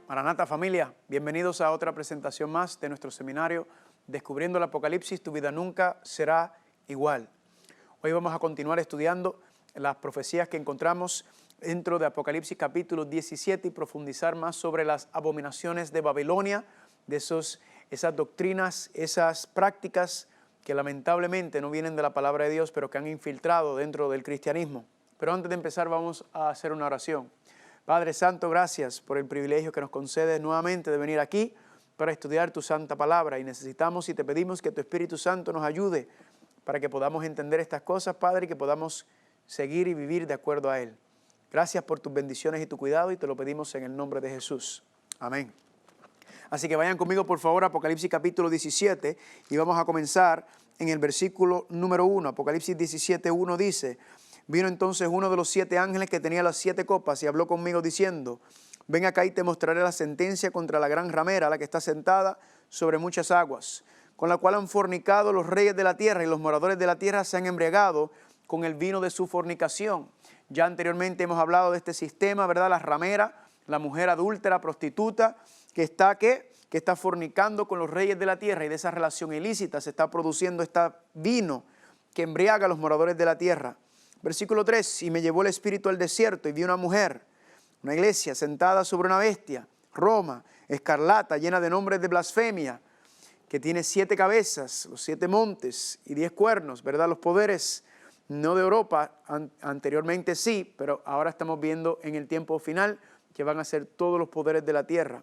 Maranata familia, bienvenidos a otra presentación más de nuestro seminario Descubriendo el Apocalipsis, tu vida nunca será igual. Hoy vamos a continuar estudiando las profecías que encontramos dentro de Apocalipsis capítulo 17 y profundizar más sobre las abominaciones de Babilonia, de esas doctrinas, esas prácticas que lamentablemente no vienen de la palabra de Dios, pero que han infiltrado dentro del cristianismo. Pero antes de empezar vamos a hacer una oración. Padre Santo, gracias por el privilegio que nos concedes nuevamente de venir aquí para estudiar tu santa palabra. Y necesitamos y te pedimos que tu Espíritu Santo nos ayude para que podamos entender estas cosas, Padre, y que podamos seguir y vivir de acuerdo a Él. Gracias por tus bendiciones y tu cuidado y te lo pedimos en el nombre de Jesús. Amén. Así que vayan conmigo por favor a Apocalipsis capítulo 17 y vamos a comenzar en el versículo número 1. Apocalipsis 17:1 dice: Vino entonces uno de los 7 ángeles que tenía las 7 copas y habló conmigo diciendo: Ven acá y te mostraré la sentencia contra la gran ramera, la que está sentada sobre muchas aguas, con la cual han fornicado los reyes de la tierra, y los moradores de la tierra se han embriagado con el vino de su fornicación. Ya anteriormente hemos hablado de este sistema, ¿verdad? La ramera, la mujer adúltera, prostituta, que está fornicando con los reyes de la tierra, y de esa relación ilícita se está produciendo este vino que embriaga a los moradores de la tierra. Versículo 3, y me llevó el Espíritu al desierto y vi una mujer, una iglesia sentada sobre una bestia, Roma, escarlata, llena de nombres de blasfemia, que tiene 7 cabezas, los 7 montes y 10 cuernos, ¿verdad? Los poderes no de Europa, anteriormente sí, pero ahora estamos viendo en el tiempo final que van a ser todos los poderes de la tierra.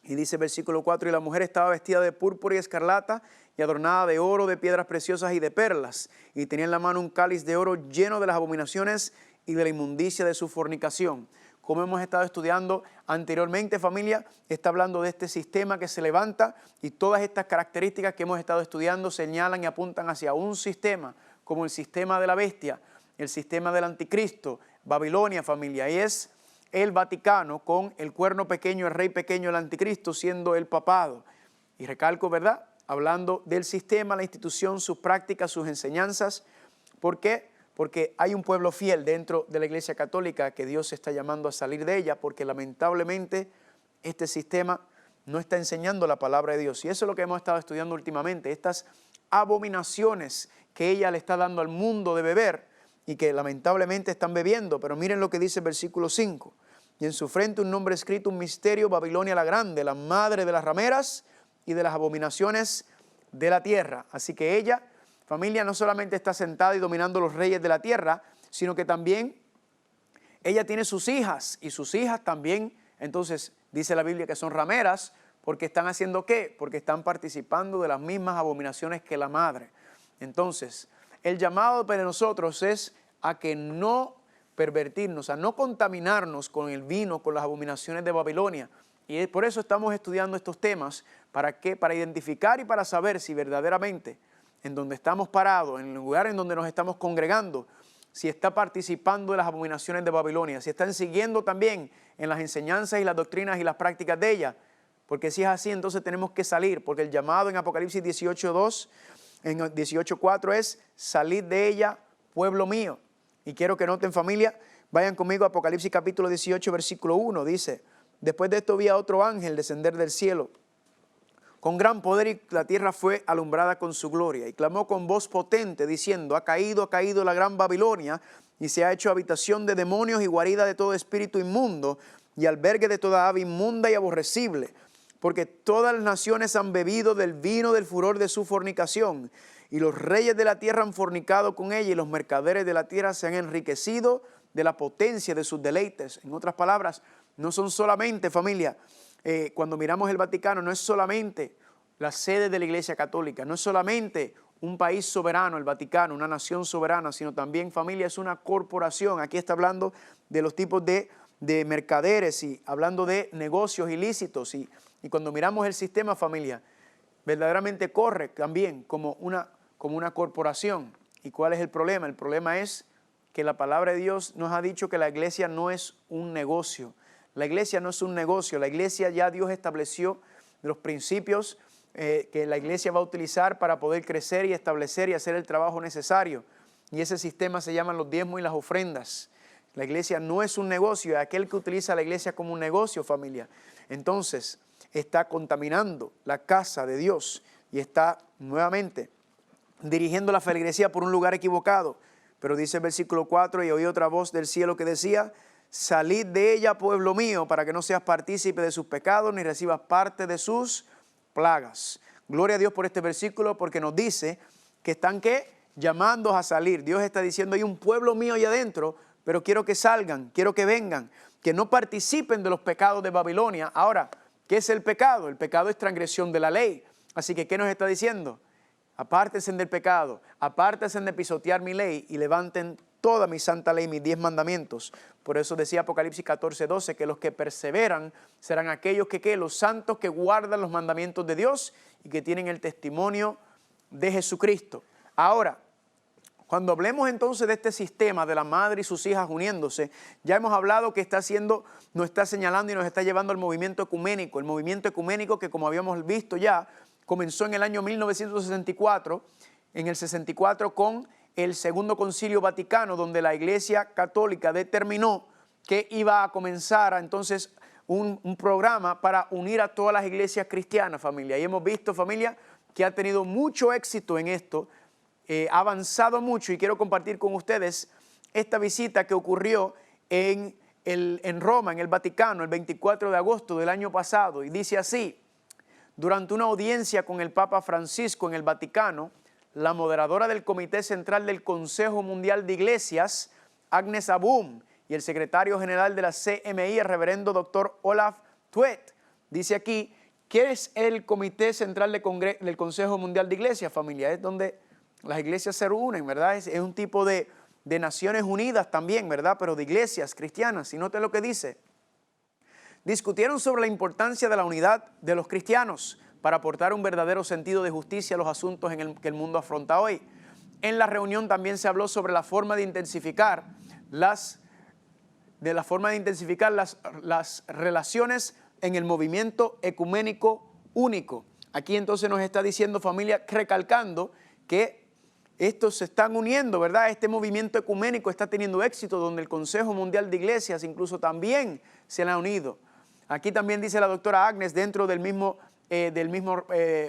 Y dice versículo 4, y la mujer estaba vestida de púrpura y escarlata y adornada de oro, de piedras preciosas y de perlas, y tenía en la mano un cáliz de oro lleno de las abominaciones y de la inmundicia de su fornicación. Como hemos estado estudiando anteriormente, familia, está hablando de este sistema que se levanta, y todas estas características que hemos estado estudiando señalan y apuntan hacia un sistema, como el sistema de la bestia, el sistema del anticristo, Babilonia, familia, y es el Vaticano con el cuerno pequeño, el rey pequeño, el anticristo, siendo el papado. Y recalco, ¿verdad?, hablando del sistema, la institución, sus prácticas, sus enseñanzas. ¿Por qué? Porque hay un pueblo fiel dentro de la Iglesia Católica que Dios está llamando a salir de ella, porque lamentablemente este sistema no está enseñando la palabra de Dios. Y eso es lo que hemos estado estudiando últimamente, estas abominaciones que ella le está dando al mundo de beber y que lamentablemente están bebiendo. Pero miren lo que dice el versículo 5. Y en su frente un nombre escrito, un misterio, Babilonia la grande, la madre de las rameras y de las abominaciones de la tierra. Así que ella, familia, no solamente está sentada y dominando los reyes de la tierra, sino que también ella tiene sus hijas, y sus hijas también, entonces dice la Biblia que son rameras, porque están haciendo ¿qué? Porque están participando de las mismas abominaciones que la madre. Entonces, el llamado para nosotros es a que no pervertirnos, a no contaminarnos con el vino, con las abominaciones de Babilonia. Y por eso estamos estudiando estos temas. ¿Para qué? Para identificar y para saber si verdaderamente en donde estamos parados, en el lugar en donde nos estamos congregando, si está participando de las abominaciones de Babilonia, si están siguiendo también en las enseñanzas y las doctrinas y las prácticas de ella. Porque si es así, entonces tenemos que salir, porque el llamado en Apocalipsis 18:2, en 18:4 es: salid de ella, pueblo mío. Y quiero que noten, familia, vayan conmigo a Apocalipsis capítulo 18, versículo 1, dice: Después de esto vi a otro ángel descender del cielo con gran poder, y la tierra fue alumbrada con su gloria. Y clamó con voz potente, diciendo: ha caído la gran Babilonia, y se ha hecho habitación de demonios y guarida de todo espíritu inmundo, y albergue de toda ave inmunda y aborrecible. Porque todas las naciones han bebido del vino del furor de su fornicación, y los reyes de la tierra han fornicado con ella, y los mercaderes de la tierra se han enriquecido de la potencia de sus deleites. En otras palabras, no son solamente, familia, cuando miramos el Vaticano, no es solamente la sede de la Iglesia Católica, no es solamente un país soberano, el Vaticano, una nación soberana, sino también, familia, es una corporación. Aquí está hablando de los tipos de mercaderes y hablando de negocios ilícitos. Y cuando miramos el sistema, familia, verdaderamente corre también como una corporación. ¿Y cuál es el problema? El problema es que la palabra de Dios nos ha dicho que la iglesia no es un negocio. La iglesia no es un negocio. La iglesia, ya Dios estableció los principios que la iglesia va a utilizar para poder crecer y establecer y hacer el trabajo necesario. Y ese sistema se llama los diezmos y las ofrendas. La iglesia no es un negocio, es aquel que utiliza la iglesia como un negocio, familia. Entonces, está contaminando la casa de Dios y está nuevamente dirigiendo la feligresía por un lugar equivocado. Pero dice el versículo 4, y oí otra voz del cielo que decía, salid de ella, pueblo mío, para que no seas partícipe de sus pecados, ni recibas parte de sus plagas. Gloria a Dios por este versículo, porque nos dice que están, ¿qué? Llamándonos a salir. Dios está diciendo, hay un pueblo mío allá adentro, pero quiero que salgan, quiero que vengan, que no participen de los pecados de Babilonia. Ahora, ¿qué es el pecado? El pecado es transgresión de la ley. Así que, ¿qué nos está diciendo? Apártense del pecado, apártense de pisotear mi ley y levanten toda mi santa ley, mis 10 mandamientos. Por eso decía Apocalipsis 14:12, que los que perseveran serán aquellos que los santos que guardan los mandamientos de Dios y que tienen el testimonio de Jesucristo. Ahora, cuando hablemos entonces de este sistema de la madre y sus hijas uniéndose, ya hemos hablado que nos está señalando y nos está llevando al movimiento ecuménico. El movimiento ecuménico que, como habíamos visto ya, comenzó en el año 1964, en el 64 con el Segundo Concilio Vaticano, donde la Iglesia Católica determinó que iba a comenzar entonces un programa para unir a todas las iglesias cristianas, familia. Y hemos visto, familia, que ha tenido mucho éxito en esto, ha avanzado mucho, y quiero compartir con ustedes esta visita que ocurrió en Roma, en el Vaticano, el 24 de agosto del año pasado. Y dice así: durante una audiencia con el Papa Francisco en el Vaticano, la moderadora del Comité Central del Consejo Mundial de Iglesias, Agnes Abum, y el secretario general de la CMI, el reverendo Dr. Olaf Tuet. Dice aquí, ¿qué es el Comité Central del Consejo Mundial de Iglesias, familia? Es donde las iglesias se reúnen, ¿verdad? Es un tipo de Naciones Unidas también, ¿verdad? Pero de iglesias cristianas. Y note lo que dice. Discutieron sobre la importancia de la unidad de los cristianos para aportar un verdadero sentido de justicia a los asuntos que el mundo afronta hoy. En la reunión también se habló sobre la forma de intensificar las relaciones en el movimiento ecuménico único. Aquí entonces nos está diciendo, familia, recalcando que estos se están uniendo, ¿verdad? Este movimiento ecuménico está teniendo éxito, donde el Consejo Mundial de Iglesias incluso también se han unido. Aquí también dice la doctora Agnes, dentro del mismo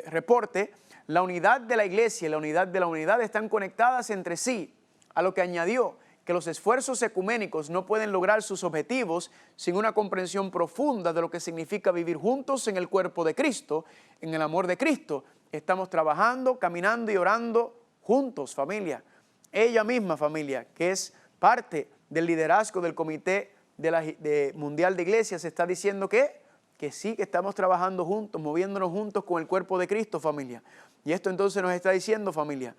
reporte, la unidad de la iglesia y la unidad de la unidad están conectadas entre sí, a lo que añadió que los esfuerzos ecuménicos no pueden lograr sus objetivos sin una comprensión profunda de lo que significa vivir juntos en el cuerpo de Cristo, en el amor de Cristo. Estamos trabajando, caminando y orando juntos, familia. Ella misma, familia, que es parte del liderazgo del Comité Mundial de Iglesias, está diciendo que sí, que estamos trabajando juntos, moviéndonos juntos con el cuerpo de Cristo, familia. Y esto entonces nos está diciendo, familia,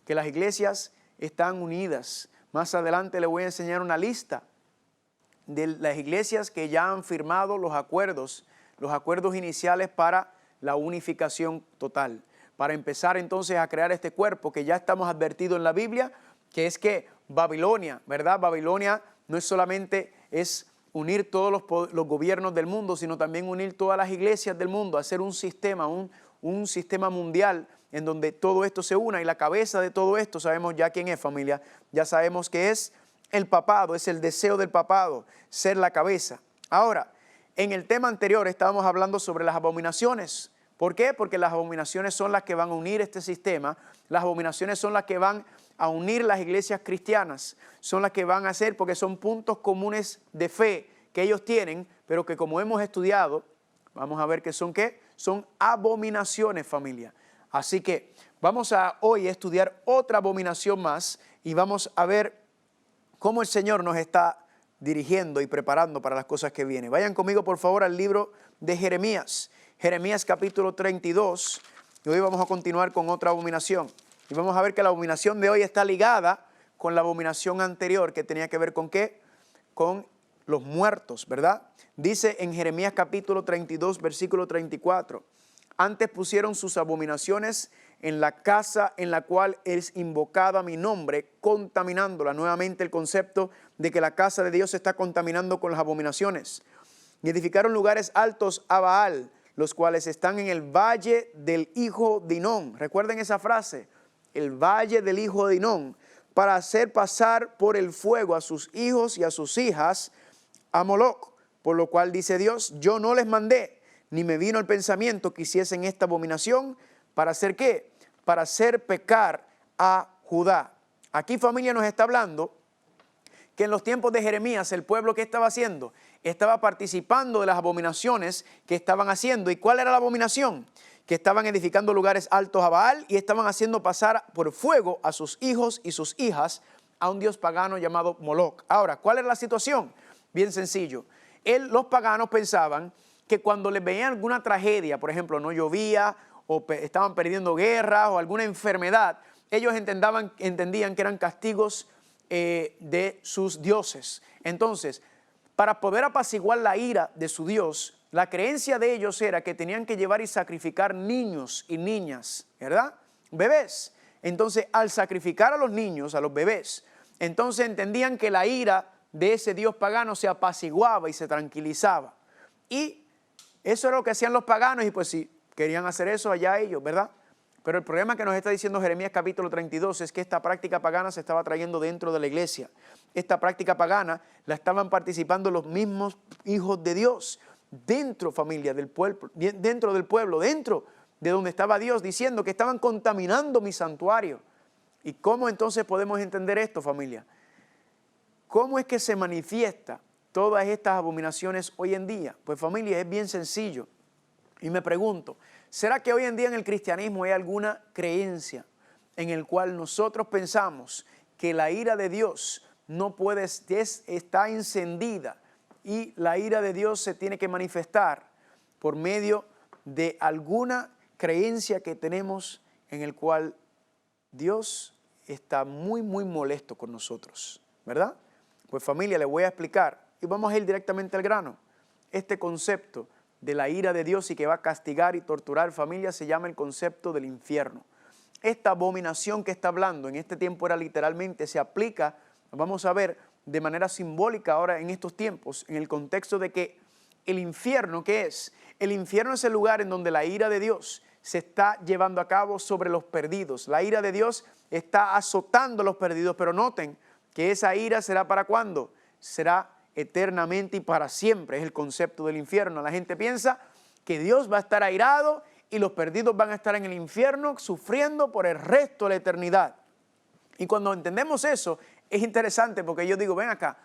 que las iglesias están unidas. Más adelante le voy a enseñar una lista de las iglesias que ya han firmado los acuerdos iniciales para la unificación total. Para empezar entonces a crear este cuerpo que ya estamos advertidos en la Biblia, que es que Babilonia, ¿verdad? Babilonia no es solamente unir todos los gobiernos del mundo, sino también unir todas las iglesias del mundo, hacer un sistema, un sistema mundial en donde todo esto se una. Y la cabeza de todo esto, sabemos ya quién es, familia, ya sabemos que es el papado, es el deseo del papado, ser la cabeza. Ahora, en el tema anterior estábamos hablando sobre las abominaciones. ¿Por qué? Porque las abominaciones son las que van a unir este sistema, las abominaciones son las que van a unir las iglesias cristianas, son las que van a hacer, porque son puntos comunes de fe que ellos tienen, pero que como hemos estudiado, vamos a ver que son ¿qué? Son abominaciones, familia. Así que vamos a hoy estudiar otra abominación más y vamos a ver cómo el Señor nos está dirigiendo y preparando para las cosas que vienen. Vayan conmigo por favor al libro de Jeremías, Jeremías capítulo 32, y hoy vamos a continuar con otra abominación. Y vamos a ver que la abominación de hoy está ligada con la abominación anterior, que tenía que ver con ¿qué? Con los muertos, ¿verdad? Dice en Jeremías capítulo 32, versículo 34, antes pusieron sus abominaciones en la casa en la cual es invocada mi nombre, contaminándola. Nuevamente el concepto de que la casa de Dios se está contaminando con las abominaciones. Y edificaron lugares altos a Baal, los cuales están en el valle del hijo de Hinón. Recuerden esa frase, el valle del hijo de Hinón, para hacer pasar por el fuego a sus hijos y a sus hijas a Moloc. Por lo cual dice Dios, yo no les mandé, ni me vino el pensamiento que hiciesen esta abominación. ¿Para hacer qué? Para hacer pecar a Judá. Aquí, familia, nos está hablando que en los tiempos de Jeremías, el pueblo, ¿qué estaba haciendo? Estaba participando de las abominaciones que estaban haciendo. ¿Y cuál era la abominación? Que estaban edificando lugares altos a Baal y estaban haciendo pasar por fuego a sus hijos y sus hijas a un dios pagano llamado Moloc. Ahora, ¿cuál era la situación? Bien sencillo. Los paganos pensaban que cuando les veían alguna tragedia, por ejemplo, no llovía o estaban perdiendo guerras o alguna enfermedad, ellos entendían que eran castigos de sus dioses. Entonces, para poder apaciguar la ira de su Dios, la creencia de ellos era que tenían que llevar y sacrificar niños y niñas, ¿verdad? Bebés. Entonces, al sacrificar a los niños, a los bebés, entonces entendían que la ira de ese dios pagano se apaciguaba y se tranquilizaba. Y eso era lo que hacían los paganos y pues si querían hacer eso, allá ellos, ¿verdad? Pero el problema que nos está diciendo Jeremías capítulo 32 es que esta práctica pagana se estaba trayendo dentro de la iglesia. Esta práctica pagana la estaban participando los mismos hijos de Dios, dentro, familia, del pueblo, dentro del pueblo, dentro de donde estaba Dios, diciendo que estaban contaminando mi santuario. ¿Y cómo entonces podemos entender esto, familia? ¿Cómo es que se manifiesta todas estas abominaciones hoy en día? Pues, familia, es bien sencillo. Y me pregunto, ¿será que hoy en día en el cristianismo hay alguna creencia en el cual nosotros pensamos que la ira de Dios no puede, está encendida y la ira de Dios se tiene que manifestar por medio de alguna creencia que tenemos en el cual Dios está muy, muy molesto con nosotros, ¿verdad? Pues, familia, les voy a explicar y vamos a ir directamente al grano. Este concepto de la ira de Dios y que va a castigar y torturar familia se llama el concepto del infierno. Esta abominación que está hablando en este tiempo era literalmente, se aplica, vamos a ver, de manera simbólica ahora en estos tiempos, en el contexto de que el infierno, ¿qué es? El infierno es el lugar en donde la ira de Dios se está llevando a cabo sobre los perdidos. La ira de Dios está azotando a los perdidos, pero noten que esa ira será ¿para cuándo? Será eternamente y para siempre. Es el concepto del infierno. La gente piensa que Dios va a estar airado y los perdidos van a estar en el infierno sufriendo por el resto de la eternidad. Y cuando entendemos eso, es interesante porque yo digo, ven acá,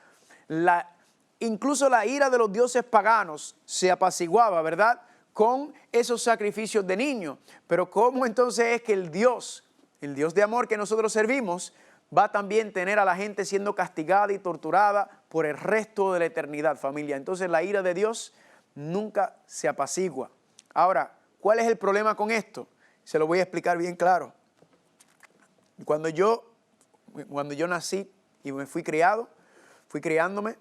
incluso la ira de los dioses paganos se apaciguaba, ¿verdad?, con esos sacrificios de niños. Pero ¿cómo entonces es que el Dios de amor que nosotros servimos, va a también tener a la gente siendo castigada y torturada por el resto de la eternidad, familia? Entonces la ira de Dios nunca se apacigua. Ahora, ¿cuál es el problema con esto? Se lo voy a explicar bien claro. Cuando yo nací y me fui criándome,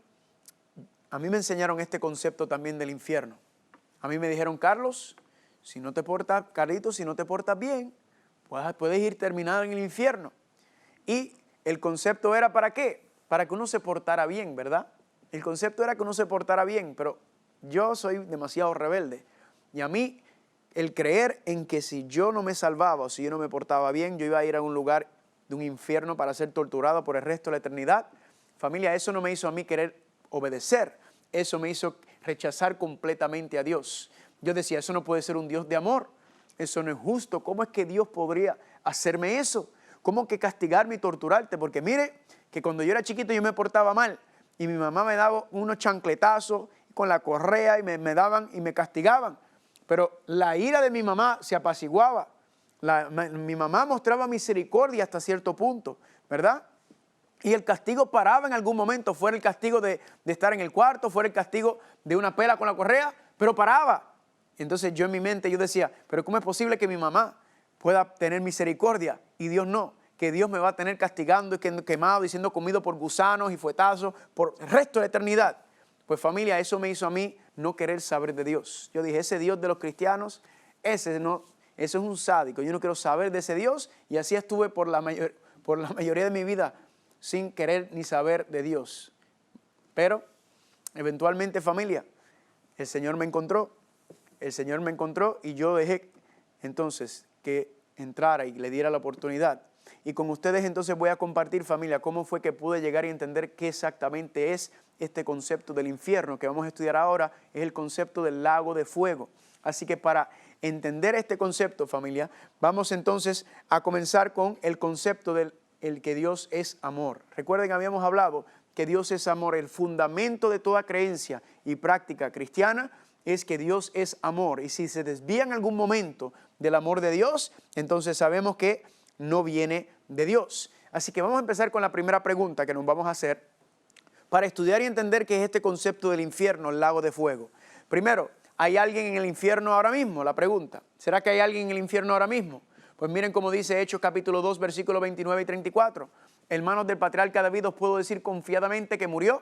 a mí me enseñaron este concepto también del infierno. A mí me dijeron, Carlos, si no te portas bien, puedes ir terminado en el infierno. Y el concepto era ¿para qué? Para que uno se portara bien, ¿verdad? El concepto era que uno se portara bien, pero yo soy demasiado rebelde. Y a mí, el creer en que si yo no me salvaba o si yo no me portaba bien, yo iba a ir a un lugar de un infierno para ser torturado por el resto de la eternidad. Familia, eso no me hizo a mí querer obedecer. Eso me hizo rechazar completamente a Dios. Yo decía, eso no puede ser un Dios de amor. Eso no es justo. ¿Cómo es que Dios podría hacerme eso? ¿Cómo que castigarme y torturarte? Porque mire, que cuando yo era chiquito yo me portaba mal y mi mamá me daba unos chancletazos con la correa y me daban y me castigaban. Pero la ira de mi mamá se apaciguaba. Mi mamá mostraba misericordia hasta cierto punto, ¿verdad? Y el castigo paraba en algún momento, fuera el castigo de estar en el cuarto, fuera el castigo de una pela con la correa, pero paraba. Entonces yo en mi mente yo decía, pero ¿cómo es posible que mi mamá pueda tener misericordia y Dios no? Que Dios me va a tener castigando y quemado y siendo comido por gusanos y fuetazos por el resto de la eternidad. Pues familia, eso me hizo a mí no querer saber de Dios. Yo dije, ese Dios de los cristianos, ese es un sádico. Yo no quiero saber de ese Dios y así estuve por la mayoría de mi vida sin querer ni saber de Dios. Pero eventualmente, familia, el Señor me encontró y yo dejé entonces que entrara y le diera la oportunidad. Y con ustedes entonces voy a compartir, familia, cómo fue que pude llegar y entender qué exactamente es este concepto del infierno que vamos a estudiar ahora. Es el concepto del lago de fuego. Así que para entender este concepto, familia, vamos entonces a comenzar con el concepto del que Dios es amor. Recuerden, habíamos hablado que Dios es amor. El fundamento de toda creencia y práctica cristiana es que Dios es amor. Y si se desvía en algún momento del amor de Dios, entonces sabemos que no viene de Dios. Así que vamos a empezar con la primera pregunta que nos vamos a hacer para estudiar y entender qué es este concepto del infierno, el lago de fuego. Primero, ¿hay alguien en el infierno ahora mismo? La pregunta, ¿será que hay alguien en el infierno ahora mismo? Pues miren cómo dice Hechos capítulo 2, versículos 29 y 34. Hermanos del patriarca David, os puedo decir confiadamente que murió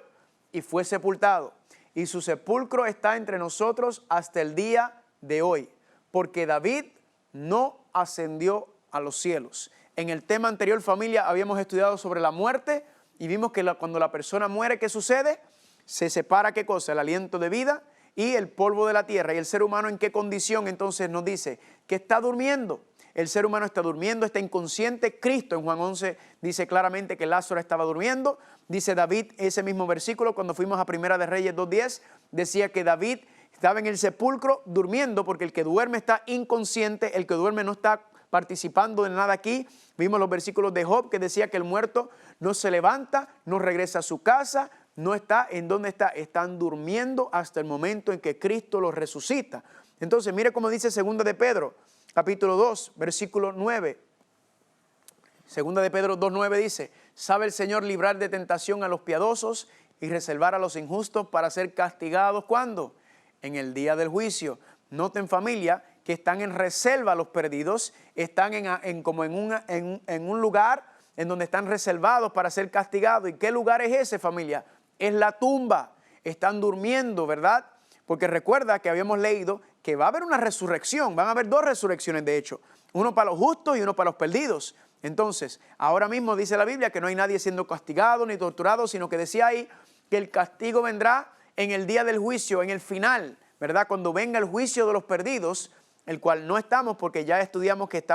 y fue sepultado. Y su sepulcro está entre nosotros hasta el día de hoy, porque David no ascendió a los cielos. En el tema anterior, familia, habíamos estudiado sobre la muerte y vimos que cuando la persona muere, ¿qué sucede? Se separa, ¿qué cosa? El aliento de vida y el polvo de la tierra. ¿Y el ser humano en qué condición? Entonces nos dice que está durmiendo. El ser humano está durmiendo, está inconsciente. Cristo en Juan 11 dice claramente que Lázaro estaba durmiendo. Dice David, ese mismo versículo, cuando fuimos a Primera de Reyes 2:10, decía que David estaba en el sepulcro durmiendo, porque el que duerme está inconsciente, el que duerme no está participando de nada aquí. Vimos los versículos de Job que decía que el muerto no se levanta, no regresa a su casa, no está en donde está. Están durmiendo hasta el momento en que Cristo los resucita. Entonces, mire cómo dice 2 de Pedro, capítulo 2, versículo 9. 2 de Pedro 2:9 dice, sabe el Señor librar de tentación a los piadosos y reservar a los injustos para ser castigados, ¿cuándo? En el día del juicio. Noten, familia, que están en reserva los perdidos, están como en un lugar en donde están reservados para ser castigados. ¿Y qué lugar es ese, familia? Es la tumba. Están durmiendo, ¿verdad? Porque recuerda que habíamos leído que va a haber una resurrección, van a haber dos resurrecciones de hecho, uno para los justos y uno para los perdidos. Entonces, ahora mismo dice la Biblia que no hay nadie siendo castigado ni torturado, sino que decía ahí que el castigo vendrá en el día del juicio, en el final, ¿verdad? Cuando venga el juicio de los perdidos, el cual no estamos porque ya estudiamos que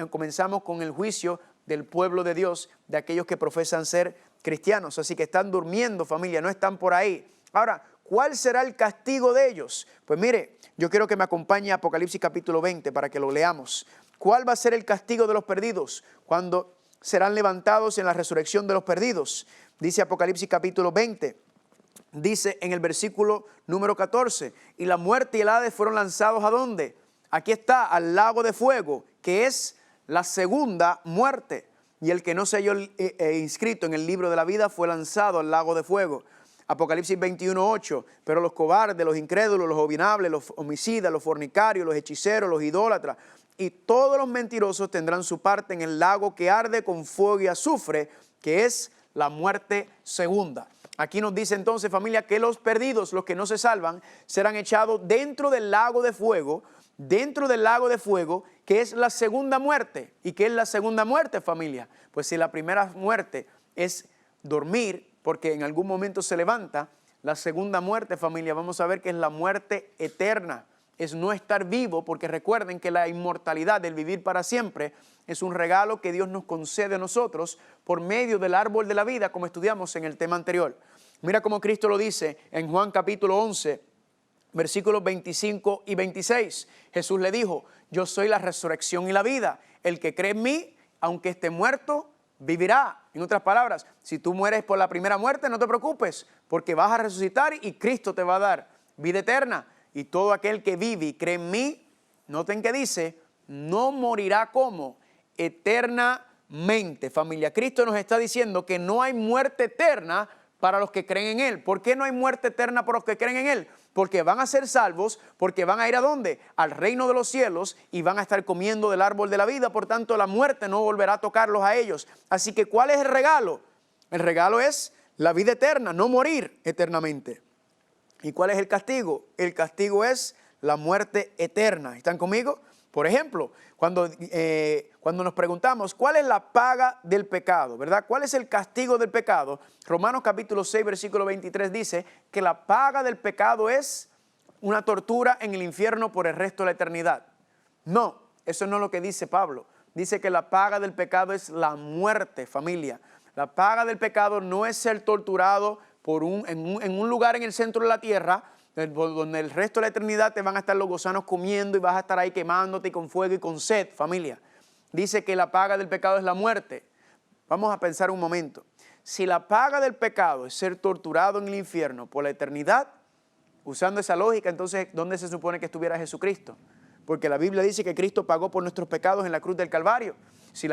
comenzamos con el juicio del pueblo de Dios, de aquellos que profesan ser cristianos. Así que están durmiendo, familia, no están por ahí. Ahora, ¿cuál será el castigo de ellos? Pues mire, yo quiero que me acompañe a Apocalipsis capítulo 20 para que lo leamos. ¿Cuál va a ser el castigo de los perdidos? Cuando serán levantados en la resurrección de los perdidos. Dice Apocalipsis capítulo 20. Dice en el versículo número 14, y la muerte y el Hades fueron lanzados ¿a dónde? Aquí está, al lago de fuego, que es la segunda muerte. Y el que no se halló inscrito en el libro de la vida fue lanzado al lago de fuego. Apocalipsis 21:8, pero los cobardes, los incrédulos, los abominables, los homicidas, los fornicarios, los hechiceros, los idólatras y todos los mentirosos tendrán su parte en el lago que arde con fuego y azufre, que es la muerte segunda. Aquí nos dice entonces, familia, que los perdidos, los que no se salvan, serán echados dentro del lago de fuego, que es la segunda muerte. ¿Y qué es la segunda muerte, familia? Pues si la primera muerte es dormir, porque en algún momento se levanta, la segunda muerte, familia, vamos a ver que es la muerte eterna. Es no estar vivo, porque recuerden que la inmortalidad del vivir para siempre es un regalo que Dios nos concede a nosotros por medio del árbol de la vida, como estudiamos en el tema anterior. Mira cómo Cristo lo dice en Juan capítulo 11, versículos 25 y 26. Jesús le dijo, yo soy la resurrección y la vida. El que cree en mí, aunque esté muerto, vivirá. En otras palabras, si tú mueres por la primera muerte, no te preocupes, porque vas a resucitar y Cristo te va a dar vida eterna. Y todo aquel que vive y cree en mí, noten que dice, no morirá como eternamente. Familia, Cristo nos está diciendo que no hay muerte eterna para los que creen en Él. ¿Por qué no hay muerte eterna para los que creen en Él? Porque van a ser salvos, porque van a ir ¿a dónde? Al reino de los cielos y van a estar comiendo del árbol de la vida. Por tanto, la muerte no volverá a tocarlos a ellos. Así que, ¿cuál es el regalo? El regalo es la vida eterna, no morir eternamente. ¿Y cuál es el castigo? El castigo es la muerte eterna. ¿Están conmigo? Por ejemplo, cuando nos preguntamos, ¿cuál es la paga del pecado? ¿Verdad? ¿Cuál es el castigo del pecado? Romanos capítulo 6, versículo 23 dice que la paga del pecado es una tortura en el infierno por el resto de la eternidad. No, eso no es lo que dice Pablo. dice que la paga del pecado es la muerte, familia. La paga del pecado no es ser torturado en un lugar en el centro de la tierra, donde el resto de la eternidad te van a estar los gusanos comiendo y vas a estar ahí quemándote con fuego y con sed, familia. Dice que la paga del pecado es la muerte. Vamos a pensar un momento. Si la paga del pecado es ser torturado en el infierno por la eternidad, usando esa lógica, entonces, ¿dónde se supone que estuviera Jesucristo? Porque la Biblia dice que Cristo pagó por nuestros pecados en la cruz del Calvario. Si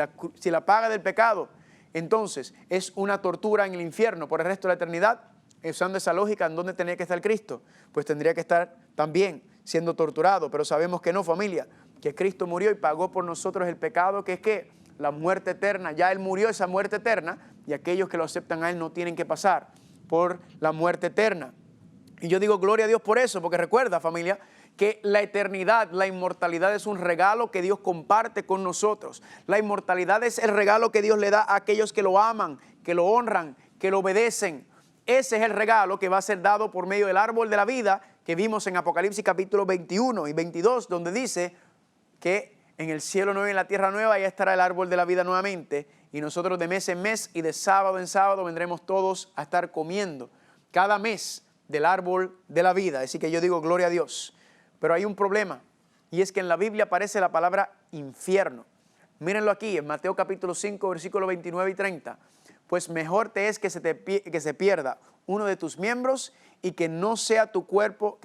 la paga del pecado, entonces, es una tortura en el infierno por el resto de la eternidad, usando esa lógica, ¿en dónde tenía que estar Cristo? Pues tendría que estar también siendo torturado, pero sabemos que no, familia, que Cristo murió y pagó por nosotros el pecado, que es que la muerte eterna. Ya Él murió esa muerte eterna y aquellos que lo aceptan a Él no tienen que pasar por la muerte eterna. Y yo digo gloria a Dios por eso, porque recuerda, familia, que la eternidad, la inmortalidad es un regalo que Dios comparte con nosotros. La inmortalidad es el regalo que Dios le da a aquellos que lo aman, que lo honran, que lo obedecen. Ese es el regalo que va a ser dado por medio del árbol de la vida que vimos en Apocalipsis capítulo 21 y 22, donde dice que en el cielo nuevo y en la tierra nueva ya estará el árbol de la vida nuevamente, y nosotros de mes en mes y de sábado en sábado vendremos todos a estar comiendo cada mes del árbol de la vida. Así que yo digo gloria a Dios. Pero hay un problema, y es que en la Biblia aparece la palabra infierno. Mírenlo aquí en Mateo capítulo 5, versículos 29 y 30. Pues mejor te es que se pierda uno de tus miembros y que no sea tu cuerpo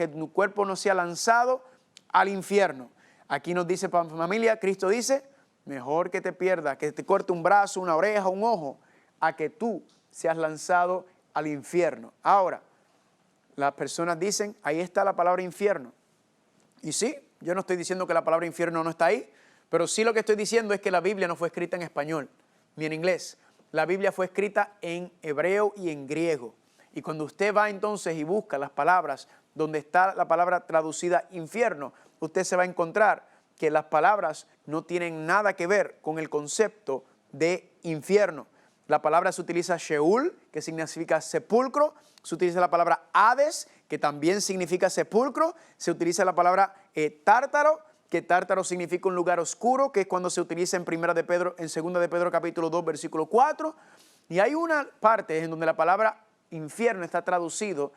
no sea lanzado al infierno. Aquí nos dice, familia, Cristo dice, mejor que te pierda, que te corte un brazo, una oreja, un ojo, a que tú seas lanzado al infierno. Ahora, las personas dicen, ahí está la palabra infierno. Y sí, yo no estoy diciendo que la palabra infierno no está ahí, pero sí lo que estoy diciendo es que la Biblia no fue escrita en español ni en inglés. La Biblia fue escrita en hebreo y en griego. Y cuando usted va entonces y busca las palabras donde está la palabra traducida infierno, usted se va a encontrar que las palabras no tienen nada que ver con el concepto de infierno. La palabra se utiliza Sheol, que significa sepulcro. Se utiliza la palabra Hades, que también significa sepulcro. Se utiliza la palabra tártaro, que tártaro significa un lugar oscuro, que es cuando se utiliza en 2 de Pedro capítulo 2, versículo 4. Y hay una parte en donde la palabra infierno está traducido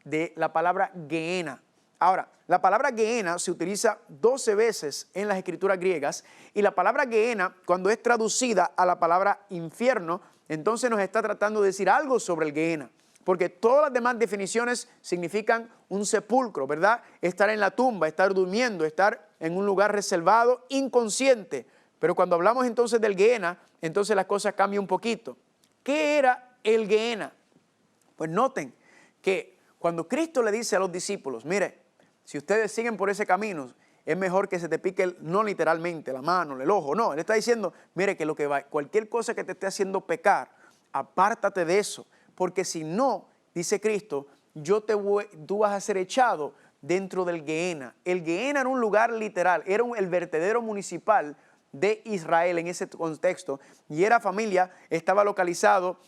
de la palabra Gehenna. Ahora, la palabra Gehenna se utiliza 12 veces en las escrituras griegas, y la palabra Gehenna, cuando es traducida a la palabra infierno, entonces nos está tratando de decir algo sobre el Gehenna, porque todas las demás definiciones significan un sepulcro, ¿verdad? Estar en la tumba, estar durmiendo, estar en un lugar reservado, inconsciente. Pero cuando hablamos entonces del Gehenna, entonces las cosas cambian un poquito. ¿Qué era el Gehenna? Pues noten que cuando Cristo le dice a los discípulos, mire, si ustedes siguen por ese camino, es mejor que se te pique, no literalmente, la mano, el ojo, no. Él está diciendo, mire, que cualquier cosa que te esté haciendo pecar, apártate de eso, porque si no, dice Cristo, tú vas a ser echado dentro del Gehenna. El Gehenna era un lugar literal, era el vertedero municipal de Israel en ese contexto, y era, familia, estaba localizado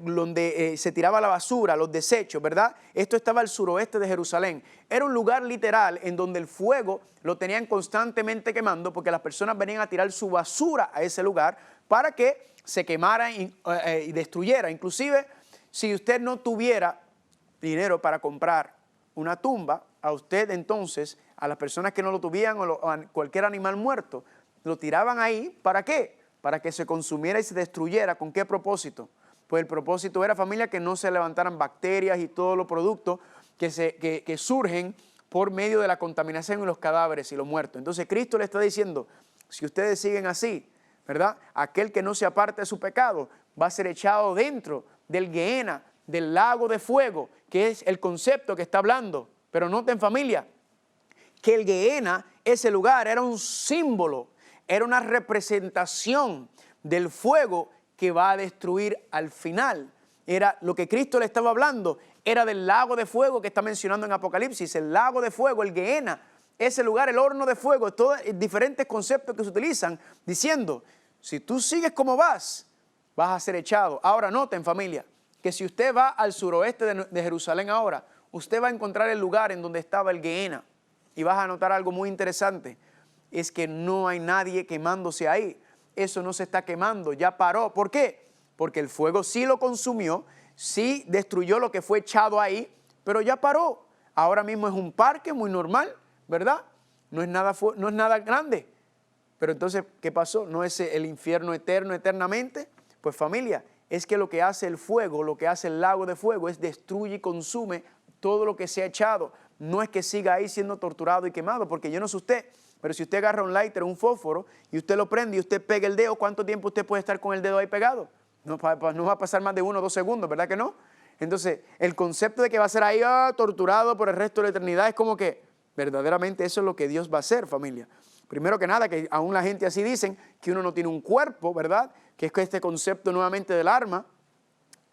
donde se tiraba la basura, los desechos, ¿verdad? Esto estaba al suroeste de Jerusalén. Era un lugar literal en donde el fuego lo tenían constantemente quemando, porque las personas venían a tirar su basura a ese lugar para que se quemara y destruyera. Inclusive, si usted no tuviera dinero para comprar una tumba, a usted entonces, a las personas que no lo tuvieran o a cualquier animal muerto, lo tiraban ahí, ¿para qué? Para que se consumiera y se destruyera. ¿Con qué propósito? Pues el propósito era, familia, que no se levantaran bacterias y todos los productos que surgen por medio de la contaminación y los cadáveres y los muertos. Entonces Cristo le está diciendo, si ustedes siguen así, ¿verdad? Aquel que no se aparte de su pecado va a ser echado dentro del Gehenna, del lago de fuego, que es el concepto que está hablando. Pero noten, familia, que el Gehenna, ese lugar, era un símbolo, era una representación del fuego que va a destruir al final. Era lo que Cristo le estaba hablando, era del lago de fuego que está mencionando en Apocalipsis, el lago de fuego, el Gehenna, ese lugar, el horno de fuego, todos diferentes conceptos que se utilizan, diciendo, si tú sigues como vas a ser echado. Ahora noten, familia, que si usted va al suroeste de Jerusalén ahora, usted va a encontrar el lugar en donde estaba el Gehenna, y vas a notar algo muy interesante, es que no hay nadie quemándose ahí. eso no se está quemando, ya paró. ¿Por qué? Porque el fuego sí lo consumió, sí destruyó lo que fue echado ahí, pero ya paró. Ahora mismo es un parque muy normal, ¿verdad? No es nada grande. Pero entonces, ¿qué pasó? ¿No es el infierno eterno, eternamente? Pues familia, es que lo que hace el fuego, lo que hace el lago de fuego es destruye y consume todo lo que se ha echado. No es que siga ahí siendo torturado y quemado, porque yo no sé usted, pero si usted agarra un lighter, un fósforo, y usted lo prende y usted pega el dedo, ¿cuánto tiempo usted puede estar con el dedo ahí pegado? No va a pasar más de 1 o 2 segundos, ¿verdad que no? Entonces, el concepto de que va a ser ahí torturado por el resto de la eternidad es como que verdaderamente eso es lo que Dios va a hacer, familia. Primero que nada, que aún la gente así dicen que uno no tiene un cuerpo, ¿verdad? Que es este concepto nuevamente del alma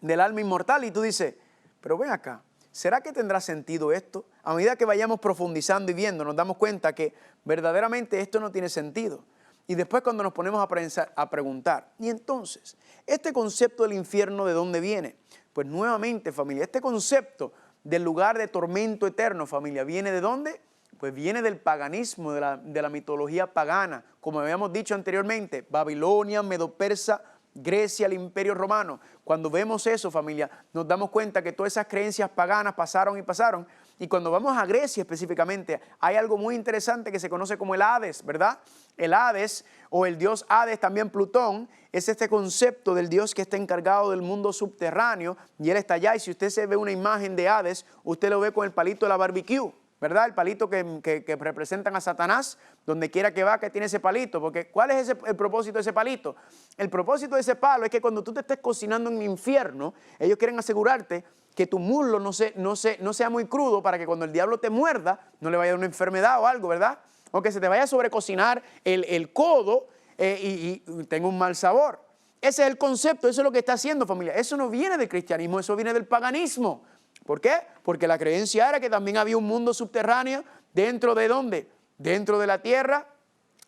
inmortal. Y tú dices, pero ven acá, ¿será que tendrá sentido esto? A medida que vayamos profundizando y viendo, nos damos cuenta que verdaderamente esto no tiene sentido. Y después cuando nos ponemos a preguntar, y entonces, ¿este concepto del infierno de dónde viene? Pues nuevamente, familia, este concepto del lugar de tormento eterno, familia, ¿viene de dónde? Pues viene del paganismo, de la mitología pagana. Como habíamos dicho anteriormente, Babilonia, Medo-Persa, Grecia, el Imperio Romano. Cuando vemos eso, familia, nos damos cuenta que todas esas creencias paganas pasaron y pasaron. Y cuando vamos a Grecia específicamente, hay algo muy interesante que se conoce como el Hades, ¿verdad? El Hades, o el dios Hades, también Plutón, es este concepto del dios que está encargado del mundo subterráneo, y él está allá. Y si usted se ve una imagen de Hades, usted lo ve con el palito de la barbecue, ¿verdad? El palito que representan a Satanás, donde quiera que va, que tiene ese palito. Porque ¿cuál es el propósito de ese palito? El propósito de ese palo es que cuando tú te estés cocinando en el infierno, ellos quieren asegurarte que tu muslo no sea muy crudo, para que cuando el diablo te muerda, no le vaya a dar una enfermedad o algo, ¿verdad? O que se te vaya a sobrecocinar el codo y tenga un mal sabor. Ese es el concepto, eso es lo que está haciendo, familia. Eso no viene del cristianismo, eso viene del paganismo. ¿Por qué? Porque la creencia era que también había un mundo subterráneo dentro de ¿dónde? Dentro de la tierra.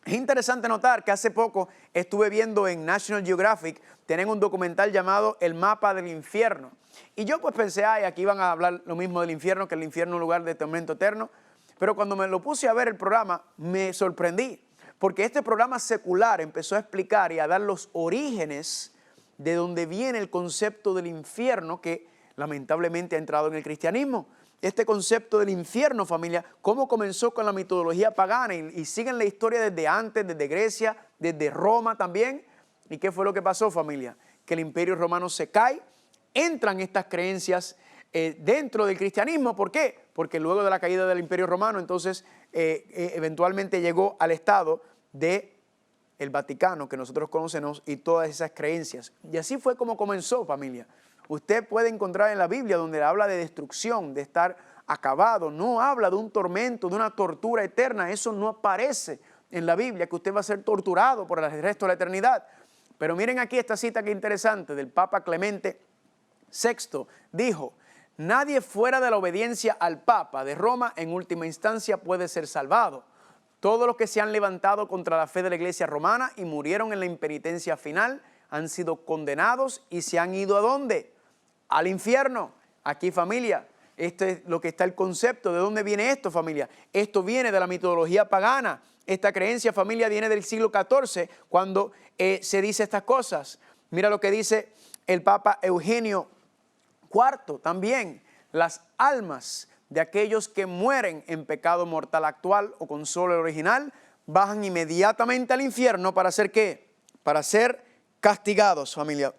Es interesante notar que hace poco estuve viendo en National Geographic, tienen un documental llamado El Mapa del Infierno. Y yo pues pensé, aquí van a hablar lo mismo del infierno, que el infierno es un lugar de tormento eterno. Pero cuando me lo puse a ver el programa, me sorprendí. Porque este programa secular empezó a explicar y a dar los orígenes de donde viene el concepto del infierno, que lamentablemente ha entrado en el cristianismo. Este concepto del infierno, familia, cómo comenzó con la mitología pagana y siguen la historia desde antes, desde Grecia, desde Roma también. ¿Y qué fue lo que pasó, familia? Que el Imperio Romano se cae, entran estas creencias dentro del cristianismo. ¿Por qué? Porque luego de la caída del Imperio Romano, entonces eventualmente llegó al estado de el Vaticano, que nosotros conocemos, y todas esas creencias. Y así fue como comenzó, familia. Usted puede encontrar en la Biblia donde habla de destrucción, de estar acabado. No habla de un tormento, de una tortura eterna. Eso no aparece en la Biblia, que usted va a ser torturado por el resto de la eternidad. Pero miren aquí esta cita que interesante del Papa Clemente VI. Dijo, nadie fuera de la obediencia al Papa de Roma en última instancia puede ser salvado. Todos los que se han levantado contra la fe de la Iglesia romana y murieron en la impenitencia final han sido condenados y se han ido ¿a dónde? Al infierno. Aquí, familia, esto es lo que está el concepto. ¿De dónde viene esto, familia? Esto viene de la mitología pagana. Esta creencia, familia, viene del siglo XIV, cuando se dice estas cosas. Mira lo que dice el Papa Eugenio IV también. Las almas de aquellos que mueren en pecado mortal actual o con solo el original, bajan inmediatamente al infierno para hacer ¿qué? Para ser castigados, familia.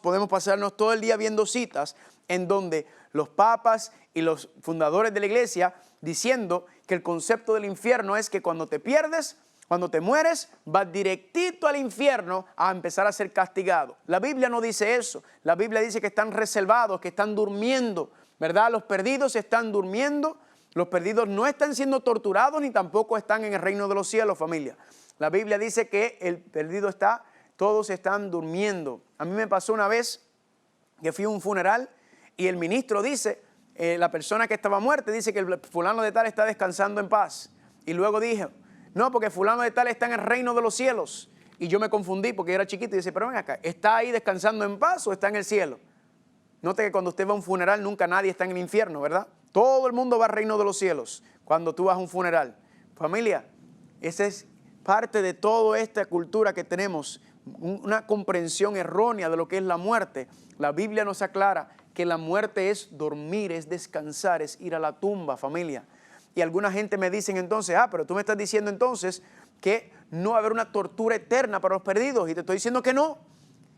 Podemos pasarnos todo el día viendo citas en donde los papas y los fundadores de la iglesia diciendo que el concepto del infierno es que cuando te pierdes, cuando te mueres, vas directito al infierno a empezar a ser castigado. La Biblia no dice eso. La Biblia dice que están reservados, que están durmiendo, ¿verdad? Los perdidos están durmiendo. Los perdidos no están siendo torturados ni tampoco están en el reino de los cielos, familia. La Biblia dice que el perdido todos están durmiendo. A mí me pasó una vez que fui a un funeral y el ministro dice, la persona que estaba muerta dice que el fulano de tal está descansando en paz. Y luego dije, no, porque fulano de tal está en el reino de los cielos. Y yo me confundí porque yo era chiquito y dice, pero ven acá, ¿está ahí descansando en paz o está en el cielo? Note que cuando usted va a un funeral nunca nadie está en el infierno, ¿verdad? Todo el mundo va al reino de los cielos cuando tú vas a un funeral. Familia, esa es parte de toda esta cultura que tenemos una comprensión errónea de lo que es la muerte. La Biblia nos aclara que la muerte es dormir, es descansar, es ir a la tumba, familia. Y alguna gente me dicen entonces, pero tú me estás diciendo entonces que no va a haber una tortura eterna para los perdidos. Y te estoy diciendo que no,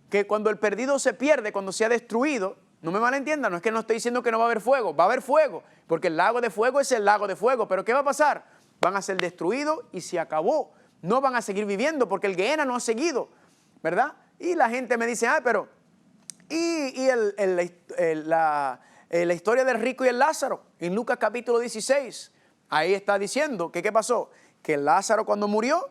que cuando el perdido se pierde, cuando se ha destruido, no me malentiendan, no es que no estoy diciendo que no va a haber fuego, va a haber fuego, porque el lago de fuego es el lago de fuego. Pero ¿qué va a pasar? Van a ser destruidos y se acabó. No van a seguir viviendo porque el Gehenna no ha seguido, ¿verdad? Y la gente me dice, pero la historia del rico y el Lázaro, en Lucas capítulo 16, ahí está diciendo que ¿qué pasó? Que Lázaro cuando murió,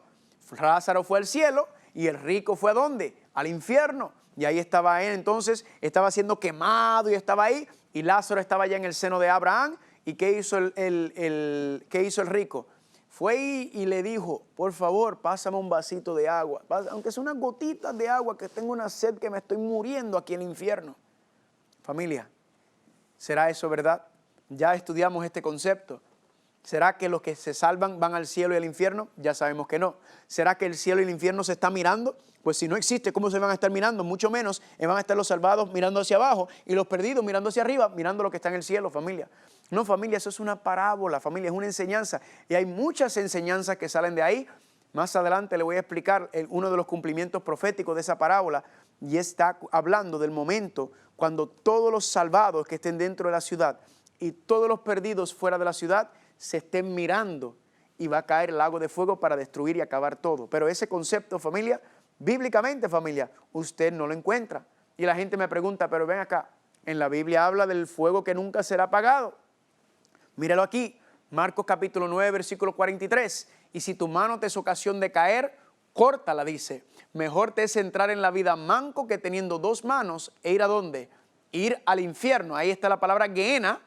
Lázaro fue al cielo y el rico fue ¿a dónde? Al infierno. Y ahí estaba él, entonces estaba siendo quemado y estaba ahí, y Lázaro estaba ya en el seno de Abraham. ¿Y qué hizo qué hizo el rico? Fue y le dijo, por favor, pásame un vasito de agua, aunque sea unas gotitas de agua, que tengo una sed que me estoy muriendo aquí en el infierno. Familia, ¿será eso verdad? Ya estudiamos este concepto. ¿Será que los que se salvan van al cielo y al infierno? Ya sabemos que no. ¿Será que el cielo y el infierno se están mirando? Pues si no existe, ¿cómo se van a estar mirando? Mucho menos van a estar los salvados mirando hacia abajo y los perdidos mirando hacia arriba, mirando lo que está en el cielo, familia. No, familia, eso es una parábola, familia, es una enseñanza. Y hay muchas enseñanzas que salen de ahí. Más adelante le voy a explicar uno de los cumplimientos proféticos de esa parábola, y está hablando del momento cuando todos los salvados que estén dentro de la ciudad y todos los perdidos fuera de la ciudad se estén mirando, y va a caer el lago de fuego para destruir y acabar todo. Pero ese concepto, familia, bíblicamente, familia, usted no lo encuentra. Y la gente me pregunta, pero ven acá, en la Biblia habla del fuego que nunca será apagado. Míralo aquí, Marcos capítulo 9, versículo 43. Y si tu mano te es ocasión de caer, córtala, dice. Mejor te es entrar en la vida manco que teniendo dos manos e ir ¿a dónde? Ir al infierno. Ahí está la palabra Gehenna,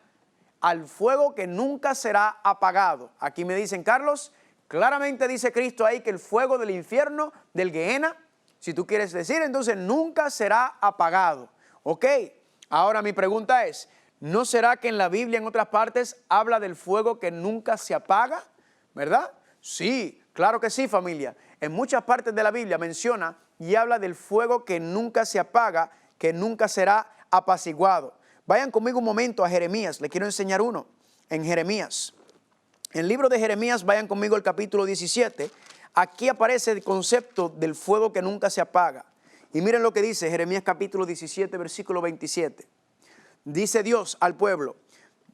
al fuego que nunca será apagado. Aquí me dicen, Carlos, claramente dice Cristo ahí que el fuego del infierno, del Gehenna, si tú quieres decir, entonces nunca será apagado. Ok, ahora mi pregunta es, ¿no será que en la Biblia en otras partes habla del fuego que nunca se apaga? ¿Verdad? Sí, claro que sí, familia. En muchas partes de la Biblia menciona y habla del fuego que nunca se apaga, que nunca será apaciguado. Vayan conmigo un momento a Jeremías, le quiero enseñar uno. En Jeremías, en el libro de Jeremías, vayan conmigo al capítulo 17. Aquí aparece el concepto del fuego que nunca se apaga. Y miren lo que dice Jeremías capítulo 17, versículo 27. Dice Dios al pueblo,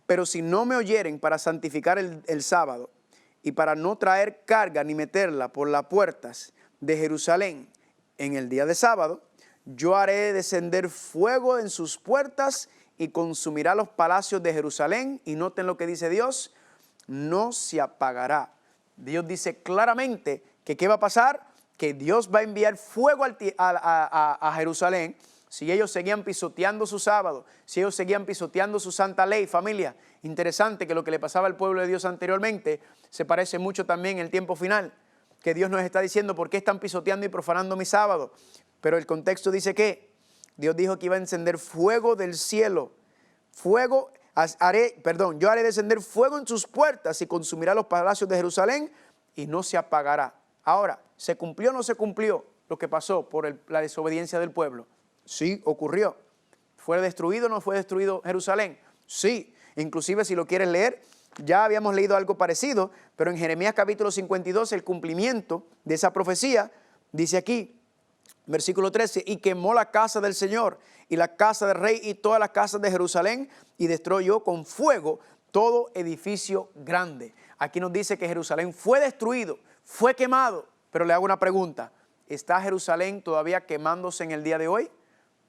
pero si no me oyeren para santificar el sábado y para no traer carga ni meterla por las puertas de Jerusalén en el día de sábado, yo haré descender fuego en sus puertas y consumirá los palacios de Jerusalén. Y noten lo que dice Dios, no se apagará. Dios dice claramente que ¿qué va a pasar? Que Dios va a enviar fuego a Jerusalén si ellos seguían pisoteando su sábado, si ellos seguían pisoteando su santa ley. Familia, interesante que lo que le pasaba al pueblo de Dios anteriormente se parece mucho también en el tiempo final, que Dios nos está diciendo, ¿por qué están pisoteando y profanando mi sábado? Pero el contexto dice que Dios dijo que iba a encender fuego del cielo. Yo haré descender fuego en sus puertas y consumirá los palacios de Jerusalén y no se apagará. Ahora, ¿se cumplió o no se cumplió lo que pasó por la desobediencia del pueblo? Sí, ocurrió. ¿Fue destruido o no fue destruido Jerusalén? Sí. Inclusive si lo quieres leer, ya habíamos leído algo parecido, pero en Jeremías capítulo 52, el cumplimiento de esa profecía, dice aquí, versículo 13, y quemó la casa del Señor y la casa del rey y todas las casas de Jerusalén y destruyó con fuego todo edificio grande. Aquí nos dice que Jerusalén fue destruido, fue quemado, pero le hago una pregunta, ¿está Jerusalén todavía quemándose en el día de hoy?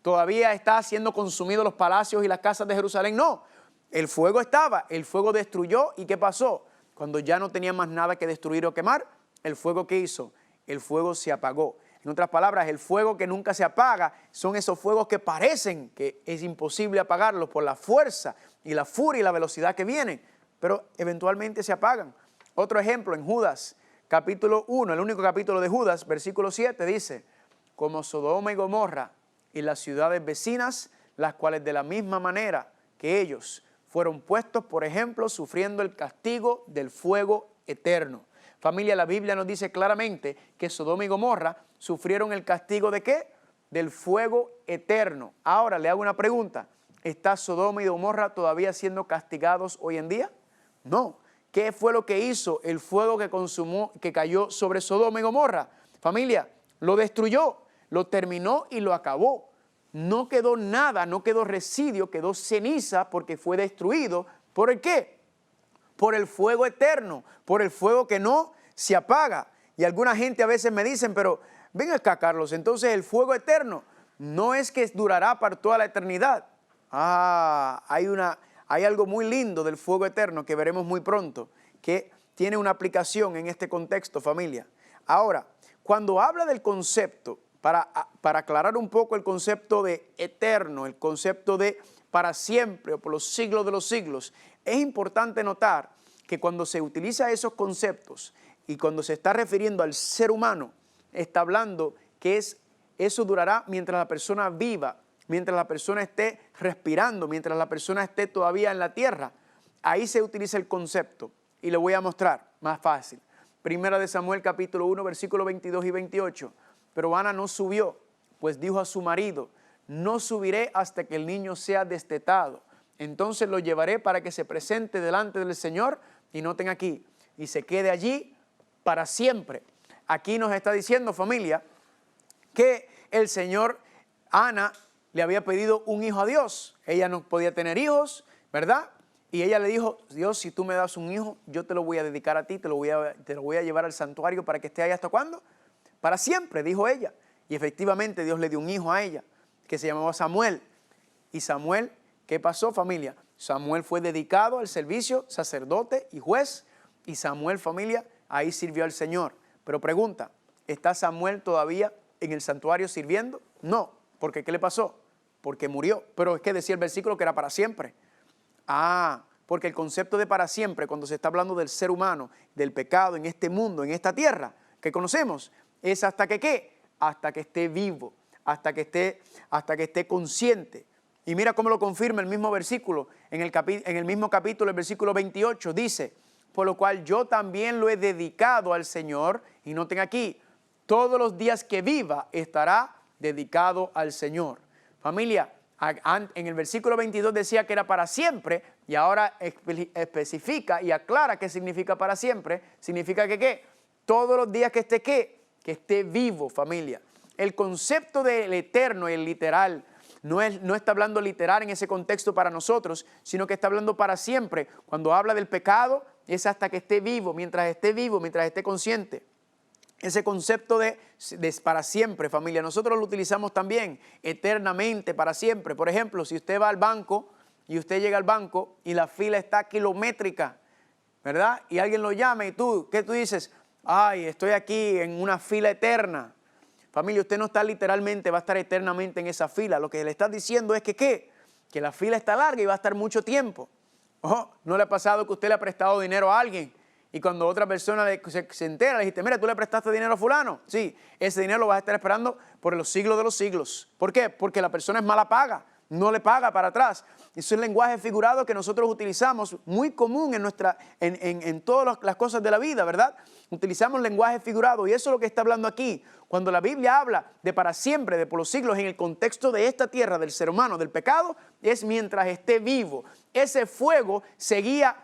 ¿Todavía está siendo consumidos los palacios y las casas de Jerusalén? No, el fuego estaba, el fuego destruyó. ¿Y qué pasó? Cuando ya no tenía más nada que destruir o quemar, ¿el fuego qué hizo? El fuego se apagó. En otras palabras, el fuego que nunca se apaga son esos fuegos que parecen que es imposible apagarlos por la fuerza y la furia y la velocidad que vienen, pero eventualmente se apagan. Otro ejemplo en Judas, capítulo 1, el único capítulo de Judas, versículo 7, dice, como Sodoma y Gomorra y las ciudades vecinas, las cuales de la misma manera que ellos fueron puestos, por ejemplo, sufriendo el castigo del fuego eterno. Familia, la Biblia nos dice claramente que Sodoma y Gomorra sufrieron el castigo ¿de qué? Del fuego eterno. Ahora le hago una pregunta. ¿Está Sodoma y Gomorra todavía siendo castigados hoy en día? No. ¿Qué fue lo que hizo el fuego que cayó sobre Sodoma y Gomorra? Familia, lo destruyó, lo terminó y lo acabó. No quedó nada, no quedó residuo, quedó ceniza porque fue destruido. ¿Por el qué? Por el fuego eterno, por el fuego que no se apaga. Y alguna gente a veces me dicen, pero ven acá, Carlos, entonces el fuego eterno no es que durará para toda la eternidad. Hay algo muy lindo del fuego eterno que veremos muy pronto, que tiene una aplicación en este contexto, familia. Ahora, cuando habla del concepto, para aclarar un poco el concepto de eterno, el concepto de para siempre o por los siglos de los siglos, es importante notar que cuando se utiliza esos conceptos y cuando se está refiriendo al ser humano, está hablando que eso durará mientras la persona viva, mientras la persona esté respirando, mientras la persona esté todavía en la tierra. Ahí se utiliza el concepto y lo voy a mostrar más fácil. Primera de Samuel capítulo 1 versículos 22 y 28. Pero Ana no subió, pues dijo a su marido, no subiré hasta que el niño sea destetado. Entonces lo llevaré para que se presente delante del Señor, y noten aquí, y se quede allí para siempre. Aquí nos está diciendo, familia, que el Señor, Ana, le había pedido un hijo a Dios. Ella no podía tener hijos, ¿verdad? Y ella le dijo, Dios, si tú me das un hijo, yo te lo voy a dedicar a ti, te lo voy a llevar al santuario para que esté ahí ¿hasta cuándo? Para siempre, dijo ella. Y efectivamente Dios le dio un hijo a ella, que se llamaba Samuel. Y Samuel, ¿qué pasó, familia? Samuel fue dedicado al servicio, sacerdote y juez. Y Samuel, familia, ahí sirvió al Señor. Pero pregunta, ¿está Samuel todavía en el santuario sirviendo? No, porque ¿qué le pasó? Porque murió. Pero es que decía el versículo que era para siempre. Porque el concepto de para siempre, cuando se está hablando del ser humano, del pecado en este mundo, en esta tierra, que conocemos, es hasta que ¿qué? Hasta que esté vivo, hasta que esté consciente. Y mira cómo lo confirma el mismo versículo, en el mismo capítulo, el versículo 28, dice, por lo cual yo también lo he dedicado al Señor, y noten aquí, todos los días que viva estará dedicado al Señor. Familia, en el versículo 22 decía que era para siempre, y ahora especifica y aclara qué significa para siempre. Significa que ¿qué? Todos los días que esté ¿qué? Que esté vivo, familia. El concepto del eterno y el literal no está hablando literal en ese contexto para nosotros, sino que está hablando para siempre. Cuando habla del pecado es hasta que esté vivo, mientras esté consciente. Ese concepto de para siempre, familia, nosotros lo utilizamos también eternamente, para siempre. Por ejemplo, si usted va al banco y usted llega al banco y la fila está kilométrica, ¿verdad? Y alguien lo llama y ¿qué tú dices? Ay, estoy aquí en una fila eterna. Familia, usted no está literalmente, va a estar eternamente en esa fila. Lo que le está diciendo es que ¿qué? Que la fila está larga y va a estar mucho tiempo. Ojo, ¿no le ha pasado que usted le ha prestado dinero a alguien? Y cuando otra persona se entera, le dijiste, mira, tú le prestaste dinero a fulano. Sí, ese dinero lo vas a estar esperando por los siglos de los siglos. ¿Por qué? Porque la persona es mala paga, no le paga para atrás. Eso es el lenguaje figurado que nosotros utilizamos, muy común en todas las cosas de la vida, ¿verdad? Utilizamos lenguaje figurado y eso es lo que está hablando aquí. Cuando la Biblia habla de para siempre, de por los siglos, en el contexto de esta tierra, del ser humano, del pecado, es mientras esté vivo. Ese fuego seguía,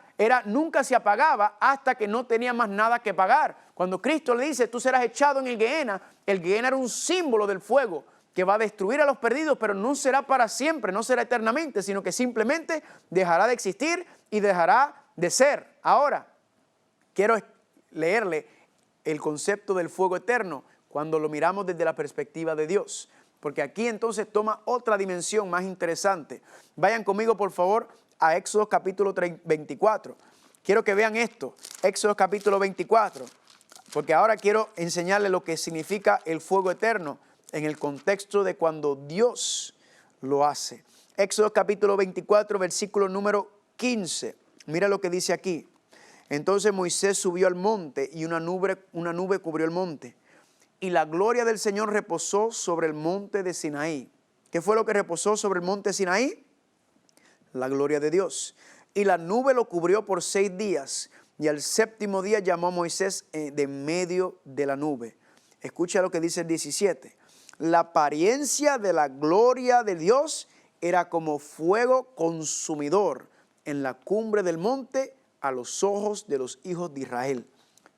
nunca se apagaba hasta que no tenía más nada que pagar. Cuando Cristo le dice, tú serás echado en el Gehenna era un símbolo del fuego que va a destruir a los perdidos, pero no será para siempre, no será eternamente, sino que simplemente dejará de existir y dejará de ser. Ahora, quiero leerle el concepto del fuego eterno cuando lo miramos desde la perspectiva de Dios, porque aquí entonces toma otra dimensión más interesante. Vayan conmigo, por favor, a Éxodo capítulo 24. Quiero que vean esto, Éxodo capítulo 24, porque ahora quiero enseñarles lo que significa el fuego eterno en el contexto de cuando Dios lo hace. Éxodo capítulo 24, versículo número 15. Mira lo que dice aquí. Entonces Moisés subió al monte y una nube cubrió el monte. Y la gloria del Señor reposó sobre el monte de Sinaí. ¿Qué fue lo que reposó sobre el monte Sinaí? La gloria de Dios. Y la nube lo cubrió por 6 días. y al séptimo día llamó a Moisés de medio de la nube. Escucha lo que dice el 17. La apariencia de la gloria de Dios era como fuego consumidor en la cumbre del monte a los ojos de los hijos de Israel.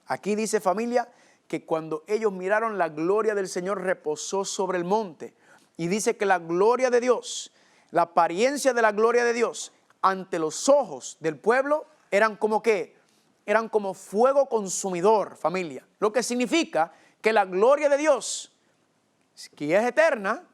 Aquí dice, familia, que cuando ellos miraron, la gloria del Señor reposó sobre el monte. Y dice que la gloria de Dios, la apariencia de la gloria de Dios ante los ojos del pueblo eran como ¿qué? Eran como fuego consumidor, familia. Lo que significa que la gloria de Dios, que es eterna,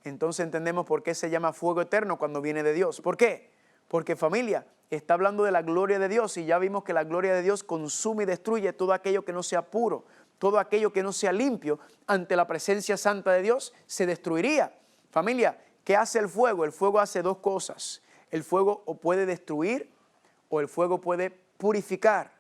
entonces entendemos por qué se llama fuego eterno cuando viene de Dios. ¿Por qué? Porque, familia, está hablando de la gloria de Dios y ya vimos que la gloria de Dios consume y destruye todo aquello que no sea puro, todo aquello que no sea limpio ante la presencia santa de Dios se destruiría. Familia, ¿qué hace el fuego? El fuego hace dos cosas. El fuego o puede destruir o el fuego puede purificar.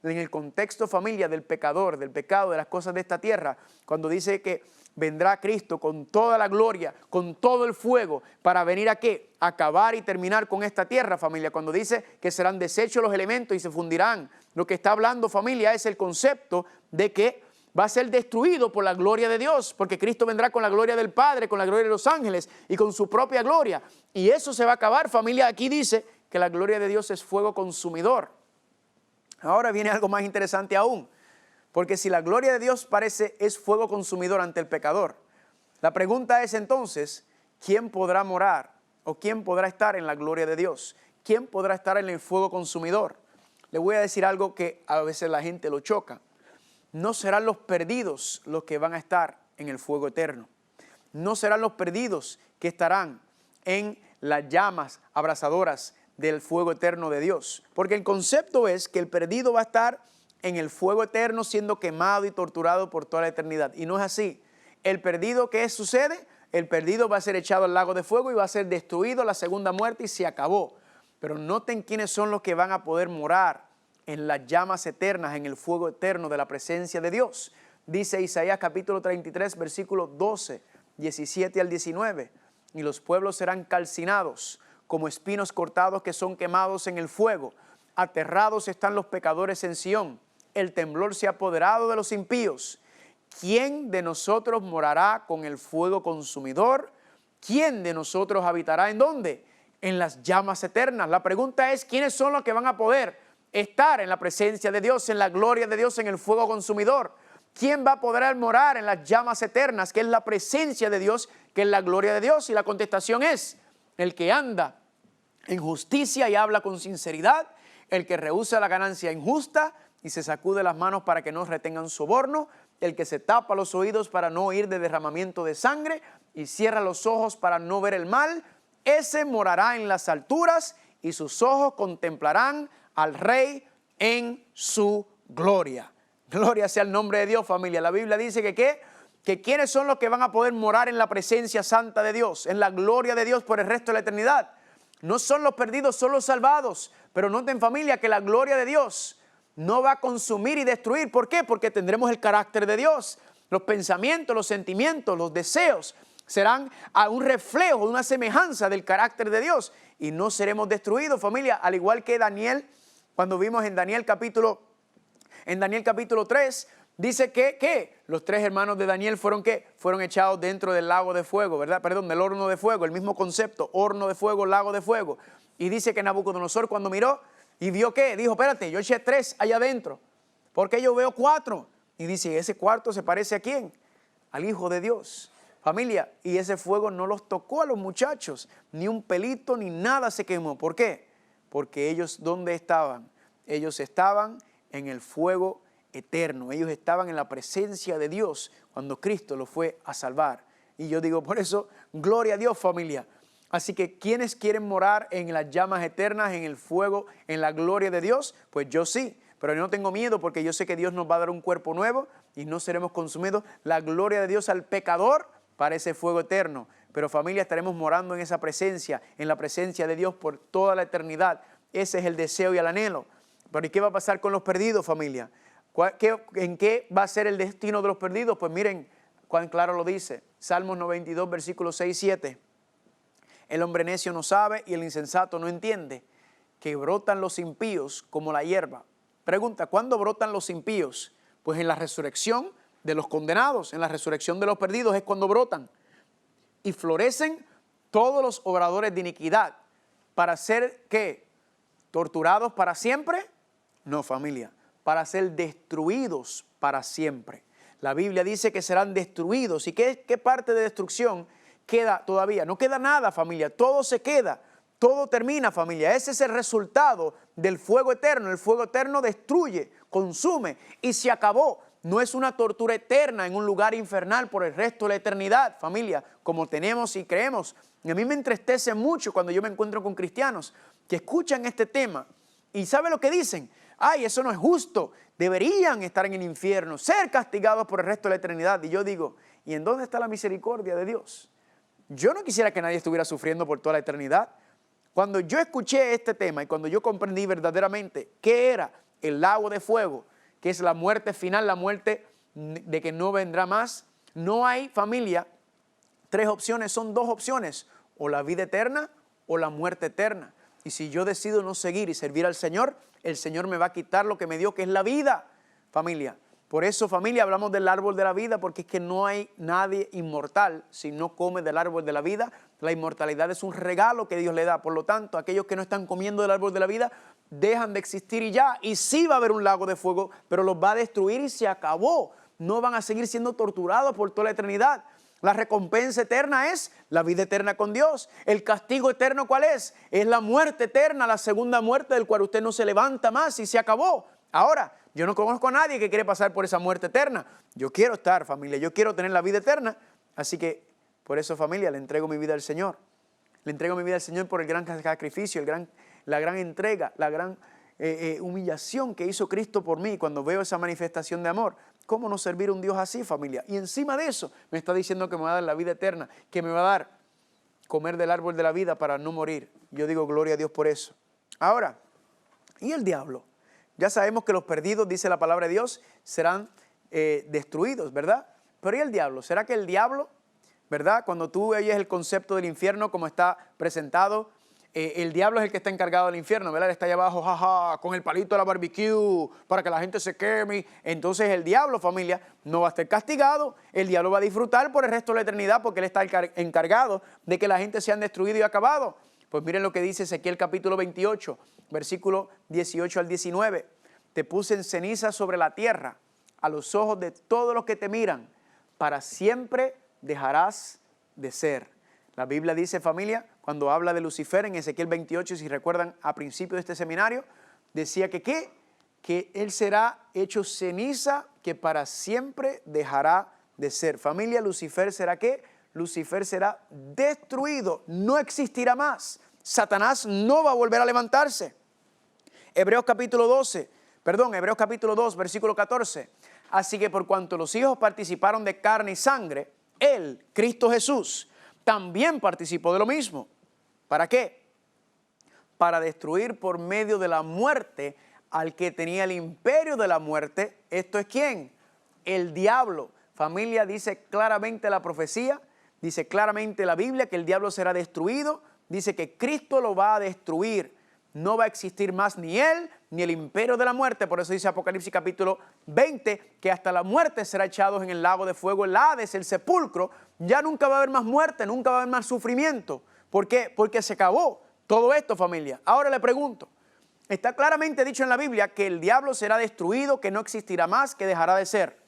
En el contexto, familia, del pecador, del pecado, de las cosas de esta tierra, cuando dice que vendrá Cristo con toda la gloria, con todo el fuego, para venir a ¿qué? A acabar y terminar con esta tierra, familia. Cuando dice que serán deshechos los elementos y se fundirán, lo que está hablando, familia, es el concepto de que va a ser destruido por la gloria de Dios, porque Cristo vendrá con la gloria del Padre, con la gloria de los ángeles y con su propia gloria. Y eso se va a acabar, familia. Aquí dice que la gloria de Dios es fuego consumidor. Ahora viene algo más interesante aún, porque si la gloria de Dios es fuego consumidor ante el pecador, la pregunta es entonces, ¿quién podrá morar o quién podrá estar en la gloria de Dios? ¿Quién podrá estar en el fuego consumidor? Le voy a decir algo que a veces la gente lo choca. No serán los perdidos los que van a estar en el fuego eterno. No serán los perdidos que estarán en las llamas abrasadoras del fuego eterno de Dios. Porque el concepto es que el perdido va a estar en el fuego eterno siendo quemado y torturado por toda la eternidad. Y no es así. El perdido, ¿qué sucede? El perdido va a ser echado al lago de fuego y va a ser destruido, la segunda muerte, y se acabó. Pero noten quiénes son los que van a poder morar en las llamas eternas, en el fuego eterno de la presencia de Dios. Dice Isaías capítulo 33, versículos 12, 17 al 19. Y los pueblos serán calcinados como espinos cortados que son quemados en el fuego. Aterrados están los pecadores en Sión. El temblor se ha apoderado de los impíos. ¿Quién de nosotros morará con el fuego consumidor? ¿Quién de nosotros habitará en dónde? En las llamas eternas. La pregunta es, ¿quiénes son los que van a poder estar en la presencia de Dios, en la gloria de Dios, en el fuego consumidor? ¿Quién va a poder morar en las llamas eternas, que es la presencia de Dios, que es la gloria de Dios? Y la contestación es, el que anda en justicia y habla con sinceridad, el que rehúsa la ganancia injusta y se sacude las manos para que no retengan soborno, el que se tapa los oídos para no oír de derramamiento de sangre y cierra los ojos para no ver el mal, ese morará en las alturas y sus ojos contemplarán al Rey en su gloria. Gloria sea el nombre de Dios, familia. La Biblia dice que ¿quiénes son los que van a poder morar en la presencia santa de Dios, en la gloria de Dios por el resto de la eternidad? No son los perdidos, son los salvados. Pero noten, familia, que la gloria de Dios no va a consumir y destruir. ¿Por qué? Porque tendremos el carácter de Dios. Los pensamientos, los sentimientos, los deseos serán a un reflejo, una semejanza del carácter de Dios. Y no seremos destruidos, familia. Al igual que Daniel, cuando vimos en Daniel capítulo 3, dice que los tres hermanos de Daniel fueron echados dentro del lago de fuego, ¿verdad? Perdón, del horno de fuego, el mismo concepto, horno de fuego, lago de fuego. Y dice que Nabucodonosor cuando miró y vio que, dijo, espérate, yo eché 3 allá adentro, porque yo veo 4. Y dice, ¿ese cuarto se parece a quién? Al Hijo de Dios. Familia, y ese fuego no los tocó a los muchachos, ni un pelito, ni nada se quemó. ¿Por qué? Porque ellos, ¿dónde estaban? Ellos estaban en el fuego eterno. Ellos estaban en la presencia de Dios cuando Cristo los fue a salvar. Y yo digo, por eso, gloria a Dios, familia. Así que, ¿quiénes quieren morar en las llamas eternas, en el fuego, en la gloria de Dios? Pues yo sí, pero yo no tengo miedo porque yo sé que Dios nos va a dar un cuerpo nuevo y no seremos consumidos. La gloria de Dios al pecador para ese fuego eterno. Pero familia, estaremos morando en esa presencia, en la presencia de Dios por toda la eternidad. Ese es el deseo y el anhelo. Pero ¿y qué va a pasar con los perdidos, familia? ¿En qué va a ser el destino de los perdidos? Pues miren cuán claro lo dice. Salmos 92, versículos 6 y 7. El hombre necio no sabe y el insensato no entiende, que brotan los impíos como la hierba Pregunta, ¿cuándo brotan los impíos? Pues en la resurrección de los condenados, en la resurrección de los perdidos es cuando brotan. Y florecen todos los obradores de iniquidad. ¿Para ser qué? ¿Torturados para siempre? No, familia. Para ser destruidos para siempre. La Biblia dice que serán destruidos. ¿Y qué parte de destrucción queda todavía? No queda nada, familia. Todo se queda. Todo termina, familia. Ese es el resultado del fuego eterno. El fuego eterno destruye, consume y se acabó. No es una tortura eterna en un lugar infernal por el resto de la eternidad, familia, como tenemos y creemos. Y a mí me entristece mucho cuando yo me encuentro con cristianos que escuchan este tema y ¿sabe lo que dicen? Ay, eso no es justo. Deberían estar en el infierno, ser castigados por el resto de la eternidad. Y yo digo, ¿y en dónde está la misericordia de Dios? Yo no quisiera que nadie estuviera sufriendo por toda la eternidad. Cuando yo escuché este tema y cuando yo comprendí verdaderamente qué era el lago de fuego, que es la muerte final, la muerte de que no vendrá más, no hay, familia, tres opciones, son dos opciones, o la vida eterna o la muerte eterna. Y si yo decido no seguir y servir al Señor, el Señor me va a quitar lo que me dio, que es la vida, familia. Por eso, familia, hablamos del árbol de la vida, porque es que no hay nadie inmortal si no come del árbol de la vida. La inmortalidad es un regalo que Dios le da. Por lo tanto, aquellos que no están comiendo del árbol de la vida dejan de existir y ya. Y sí va a haber un lago de fuego, pero los va a destruir y se acabó. No van a seguir siendo torturados por toda la eternidad. La recompensa eterna es la vida eterna con Dios. El castigo eterno, ¿cuál es? Es la muerte eterna, la segunda muerte del cual usted no se levanta más y se acabó. Ahora, yo no conozco a nadie que quiere pasar por esa muerte eterna. Yo quiero estar, familia, yo quiero tener la vida eterna. Así que, por eso, familia, le entrego mi vida al Señor. Le entrego mi vida al Señor por el gran sacrificio, la gran entrega, la gran humillación que hizo Cristo por mí. Cuando veo esa manifestación de amor, ¿cómo no servir a un Dios así, familia? Y encima de eso, me está diciendo que me va a dar la vida eterna, que me va a dar comer del árbol de la vida para no morir. Yo digo gloria a Dios por eso. Ahora, ¿y el diablo? Ya sabemos que los perdidos, dice la palabra de Dios, serán destruidos, ¿verdad? Pero ¿y el diablo? ¿Será que el diablo, verdad? Cuando tú oyes el concepto del infierno como está presentado, el diablo es el que está encargado del infierno, ¿verdad? Él está allá abajo, jaja, con el palito de la barbecue, para que la gente se queme. Entonces el diablo, familia, no va a estar castigado. El diablo va a disfrutar por el resto de la eternidad porque él está encargado de que la gente sea destruido y acabado. Pues miren lo que dice Ezequiel capítulo 28, versículo 18 al 19. Te puse en ceniza sobre la tierra, a los ojos de todos los que te miran. Para siempre dejarás de ser. La Biblia dice, familia, cuando habla de Lucifer en Ezequiel 28, si recuerdan a principio de este seminario, decía que él será hecho ceniza, que para siempre dejará de ser. Familia, Lucifer será ¿qué? Lucifer será destruido, no existirá más. Satanás no va a volver a levantarse. Hebreos capítulo 2, versículo 14. Así que por cuanto los hijos participaron de carne y sangre, él, Cristo Jesús, también participó de lo mismo. ¿Para qué? Para destruir por medio de la muerte al que tenía el imperio de la muerte. ¿Esto es quién? El diablo. Familia, dice claramente la profecía, dice claramente la Biblia que el diablo será destruido. Dice que Cristo lo va a destruir. No va a existir más ni él, ni el imperio de la muerte. Por eso dice Apocalipsis capítulo 20, que hasta la muerte será echados en el lago de fuego, el Hades, el sepulcro. Ya nunca va a haber más muerte, nunca va a haber más sufrimiento. ¿Por qué? Porque se acabó todo esto, familia. Ahora le pregunto, está claramente dicho en la Biblia que el diablo será destruido, que no existirá más, que dejará de ser.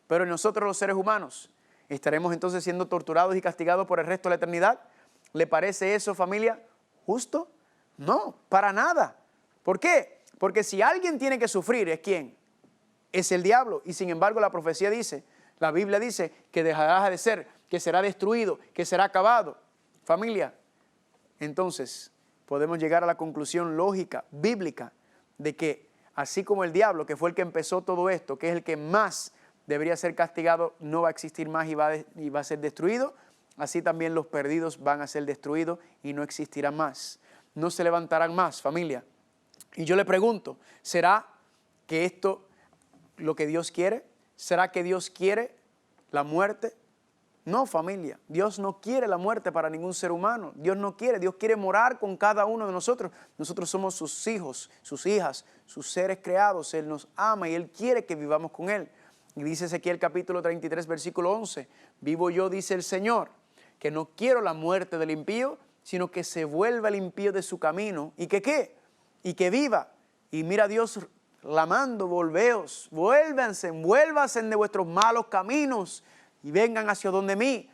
Pero nosotros los seres humanos, ¿estaremos entonces siendo torturados y castigados por el resto de la eternidad? ¿Le parece eso, familia, justo? No, para nada. ¿Por qué? Porque si alguien tiene que sufrir, ¿es quién? Es el diablo. Y sin embargo la profecía dice, la Biblia dice que dejará de ser, que será destruido, que será acabado. Familia, entonces podemos llegar a la conclusión lógica, bíblica, de que así como el diablo, que fue el que empezó todo esto, que es el que más debería ser castigado, no va a existir más y va a ser destruido, así también los perdidos van a ser destruidos y no existirán más. No se levantarán más, familia. Y yo le pregunto, ¿será que esto lo que Dios quiere? ¿Será que Dios quiere la muerte? No, familia, Dios no quiere la muerte para ningún ser humano. Dios no quiere, Dios quiere morar con cada uno de nosotros. Nosotros somos sus hijos, sus hijas, sus seres creados. Él nos ama y Él quiere que vivamos con Él. Y dice Ezequiel capítulo 33, versículo 11, vivo yo, dice el Señor, que no quiero la muerte del impío, sino que se vuelva el impío de su camino. ¿Y que qué? Y que viva. Y mira a Dios clamando, volveos, vuélvanse de vuestros malos caminos y vengan hacia donde mí.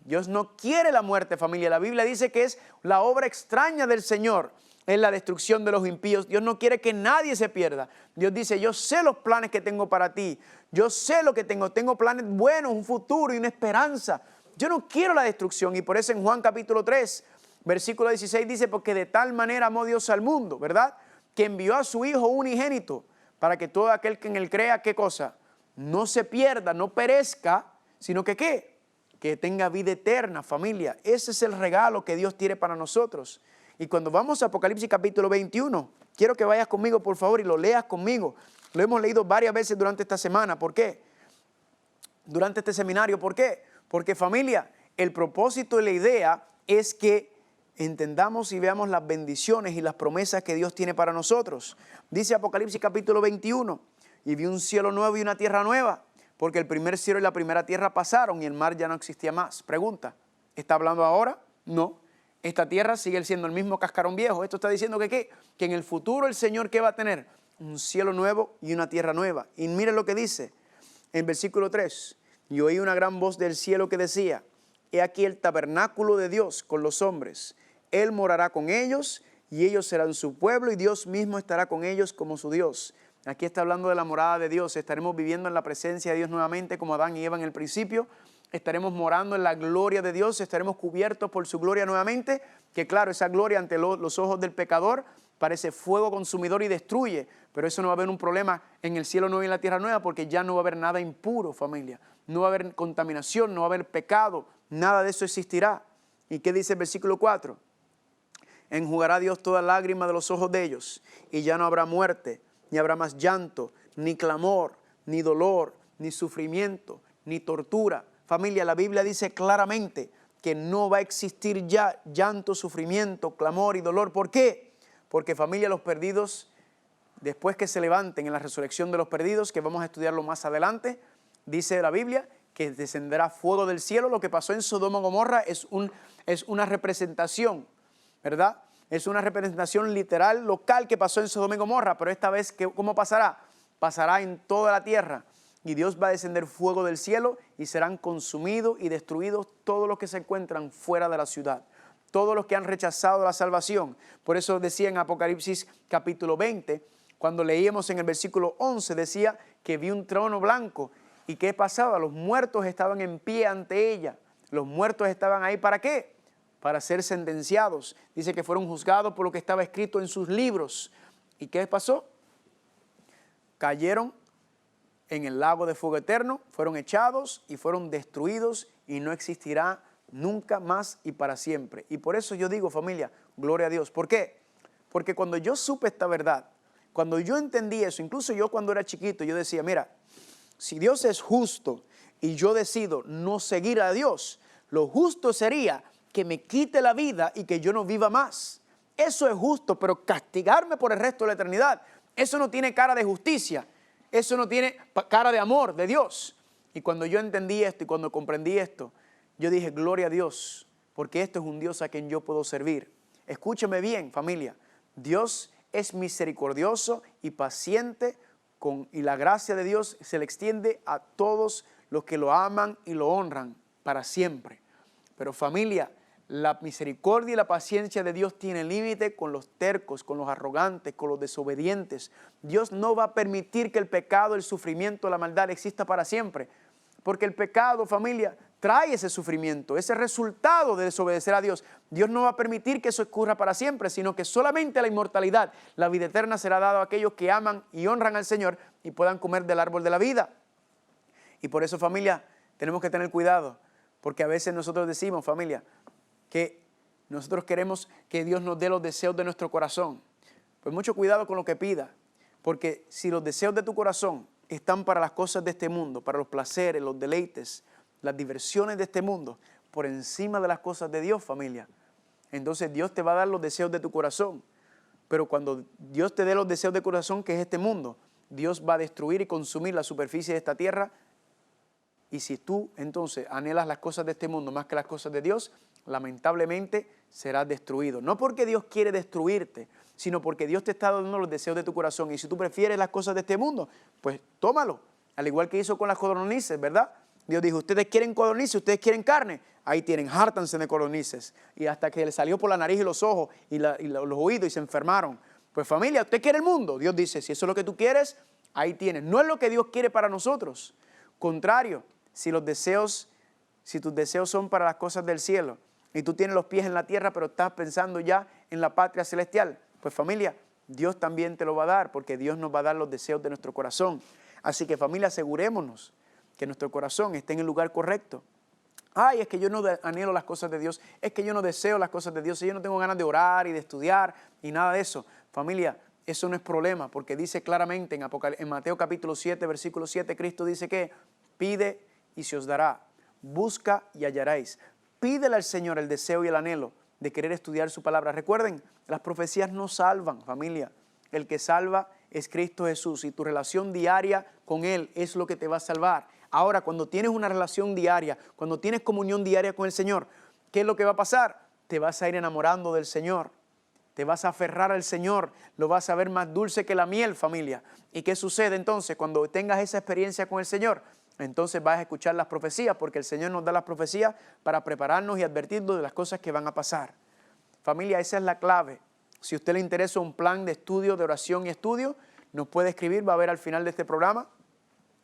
Dios no quiere la muerte, familia. La Biblia dice que es la obra extraña del Señor, es la destrucción de los impíos. Dios no quiere que nadie se pierda. Dios dice, yo sé los planes que tengo para ti. Yo sé lo que tengo planes buenos, un futuro y una esperanza. Yo no quiero la destrucción. Y por eso en Juan capítulo 3, versículo 16 dice, porque de tal manera amó Dios al mundo, ¿verdad? Que envió a su Hijo unigénito para que todo aquel que en Él crea, ¿qué cosa? No se pierda, no perezca, sino que ¿qué? Que tenga vida eterna, familia. Ese es el regalo que Dios tiene para nosotros. Y cuando vamos a Apocalipsis capítulo 21, quiero que vayas conmigo, por favor, y lo leas conmigo. Lo hemos leído varias veces durante esta semana. ¿Por qué? Durante este seminario. ¿Por qué? Porque, familia, el propósito y la idea es que entendamos y veamos las bendiciones y las promesas que Dios tiene para nosotros. Dice Apocalipsis capítulo 21, y vi un cielo nuevo y una tierra nueva, porque el primer cielo y la primera tierra pasaron y el mar ya no existía más. Pregunta, ¿está hablando ahora? No. Esta tierra sigue siendo el mismo cascarón viejo. Esto está diciendo que ¿qué? Que en el futuro el Señor ¿qué va a tener? Un cielo nuevo y una tierra nueva. Y miren lo que dice en versículo 3. Y oí una gran voz del cielo que decía, he aquí el tabernáculo de Dios con los hombres. Él morará con ellos y ellos serán su pueblo y Dios mismo estará con ellos como su Dios. Aquí está hablando de la morada de Dios. Estaremos viviendo en la presencia de Dios nuevamente como Adán y Eva en el principio. Estaremos morando en la gloria de Dios. Estaremos cubiertos por su gloria nuevamente. Que claro, esa gloria ante los ojos del pecador parece fuego consumidor y destruye. Pero eso no va a haber un problema en el cielo nuevo y en la tierra nueva porque ya no va a haber nada impuro, familia. No va a haber contaminación, no va a haber pecado. Nada de eso existirá. ¿Y qué dice el versículo 4? Enjugará Dios toda lágrima de los ojos de ellos y ya no habrá muerte, ni habrá más llanto, ni clamor, ni dolor, ni sufrimiento, ni tortura. Familia, la Biblia dice claramente que no va a existir ya llanto, sufrimiento, clamor y dolor. ¿Por qué? Porque, familia, los perdidos, después que se levanten en la resurrección de los perdidos, que vamos a estudiarlo más adelante, dice la Biblia que descenderá fuego del cielo. Lo que pasó en Sodoma y Gomorra es una representación, ¿verdad? Es una representación literal, local que pasó en Sodoma y Gomorra, pero esta vez, ¿cómo pasará? Pasará en toda la tierra y Dios va a descender fuego del cielo y serán consumidos y destruidos todos los que se encuentran fuera de la ciudad, todos los que han rechazado la salvación. Por eso decía en Apocalipsis capítulo 20, cuando leíamos en el versículo 11, decía que vi un trono blanco. ¿Y qué pasaba? Los muertos estaban en pie ante ella. Los muertos estaban ahí ¿para qué? Para ser sentenciados. Dice que fueron juzgados por lo que estaba escrito en sus libros. ¿Y qué pasó? Cayeron en el lago de fuego eterno, fueron echados y fueron destruidos y no existirá nunca más y para siempre. Y por eso yo digo, familia, gloria a Dios. ¿Por qué? Porque cuando yo supe esta verdad, cuando yo entendí eso, incluso yo cuando era chiquito, yo decía, mira, si Dios es justo y yo decido no seguir a Dios, lo justo sería que me quite la vida y que yo no viva más. Eso es justo, pero castigarme por el resto de la eternidad, eso no tiene cara de justicia, eso no tiene cara de amor de Dios. Y cuando yo entendí esto y cuando comprendí esto, yo dije, gloria a Dios, porque esto es un Dios a quien yo puedo servir. Escúcheme bien, familia, Dios es misericordioso y paciente y la gracia de Dios se le extiende a todos los que lo aman y lo honran para siempre. Pero familia, la misericordia y la paciencia de Dios tiene límite con los tercos, con los arrogantes, con los desobedientes. Dios no va a permitir que el pecado, el sufrimiento, la maldad exista para siempre. Porque el pecado, familia, trae ese sufrimiento, ese resultado de desobedecer a Dios. Dios no va a permitir que eso ocurra para siempre, sino que solamente la inmortalidad, la vida eterna será dada a aquellos que aman y honran al Señor y puedan comer del árbol de la vida. Y por eso, familia, tenemos que tener cuidado, porque a veces nosotros decimos, familia, que nosotros queremos que Dios nos dé los deseos de nuestro corazón. Pues mucho cuidado con lo que pida, porque si los deseos de tu corazón están para las cosas de este mundo, para los placeres, los deleites, las diversiones de este mundo, por encima de las cosas de Dios, familia, entonces Dios te va a dar los deseos de tu corazón. Pero cuando Dios te dé los deseos de corazón, que es este mundo, Dios va a destruir y consumir la superficie de esta tierra. Y si tú entonces anhelas las cosas de este mundo más que las cosas de Dios, lamentablemente serás destruido. No porque Dios quiere destruirte, sino porque Dios te está dando los deseos de tu corazón. Y si tú prefieres las cosas de este mundo, pues tómalo. Al igual que hizo con las codornices, ¿verdad? Dios dijo, ustedes quieren codornices, ustedes quieren carne. Ahí tienen, hártanse de codornices. Y hasta que le salió por la nariz y los ojos y los oídos y se enfermaron. Pues familia, ¿usted quiere el mundo? Dios dice, si eso es lo que tú quieres, ahí tienes. No es lo que Dios quiere para nosotros. Contrario, si tus deseos son para las cosas del cielo y tú tienes los pies en la tierra, pero estás pensando ya en la patria celestial, pues familia, Dios también te lo va a dar, porque Dios nos va a dar los deseos de nuestro corazón. Así que familia, asegurémonos que nuestro corazón esté en el lugar correcto. Ay, es que yo no anhelo las cosas de Dios, es que yo no deseo las cosas de Dios, y yo no tengo ganas de orar y de estudiar y nada de eso. Familia, eso no es problema, porque dice claramente en Mateo capítulo 7, versículo 7, Cristo dice que pide y se os dará, busca y hallaréis. Pídele al Señor el deseo y el anhelo de querer estudiar su palabra. Recuerden, las profecías no salvan, familia. El que salva es Cristo Jesús, y tu relación diaria con Él es lo que te va a salvar. Ahora, cuando tienes una relación diaria, cuando tienes comunión diaria con el Señor, ¿qué es lo que va a pasar? Te vas a ir enamorando del Señor. Te vas a aferrar al Señor, lo vas a ver más dulce que la miel, familia. ¿Y qué sucede entonces cuando tengas esa experiencia con el Señor? Entonces vas a escuchar las profecías, porque el Señor nos da las profecías para prepararnos y advertirnos de las cosas que van a pasar. Familia, esa es la clave. Si a usted le interesa un plan de estudio, de oración y estudio, nos puede escribir, va a ver al final de este programa,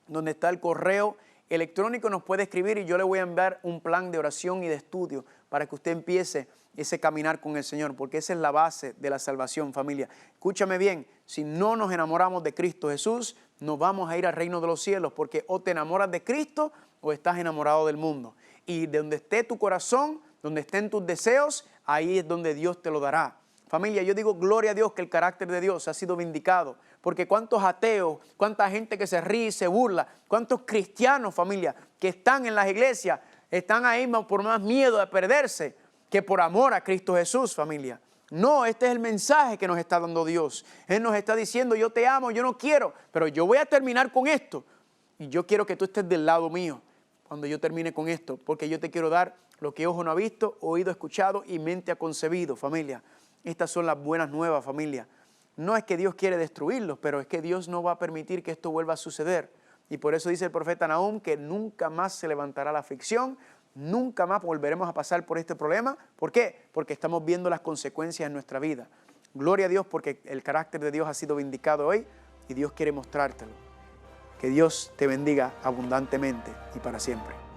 donde está el correo electrónico, nos puede escribir y yo le voy a enviar un plan de oración y de estudio para que usted empiece ese caminar con el Señor, porque esa es la base de la salvación, familia. Escúchame bien, si no nos enamoramos de Cristo Jesús, no vamos a ir al reino de los cielos, porque o te enamoras de Cristo o estás enamorado del mundo. Y de donde esté tu corazón, donde estén tus deseos, ahí es donde Dios te lo dará. Familia, yo digo gloria a Dios que el carácter de Dios ha sido vindicado, porque cuántos ateos, cuánta gente que se ríe y se burla, cuántos cristianos, familia, que están en las iglesias, están ahí por más miedo de perderse que por amor a Cristo Jesús, familia. No, este es el mensaje que nos está dando Dios. Él nos está diciendo, yo te amo, yo no quiero, pero yo voy a terminar con esto. Y yo quiero que tú estés del lado mío cuando yo termine con esto, porque yo te quiero dar lo que ojo no ha visto, oído escuchado y mente ha concebido, familia. Estas son las buenas nuevas, familia. No es que Dios quiere destruirlos, pero es que Dios no va a permitir que esto vuelva a suceder. Y por eso dice el profeta Nahum que nunca más se levantará la aflicción, nunca más volveremos a pasar por este problema. ¿Por qué? Porque estamos viendo las consecuencias en nuestra vida. Gloria a Dios, porque el carácter de Dios ha sido vindicado hoy y Dios quiere mostrártelo. Que Dios te bendiga abundantemente y para siempre.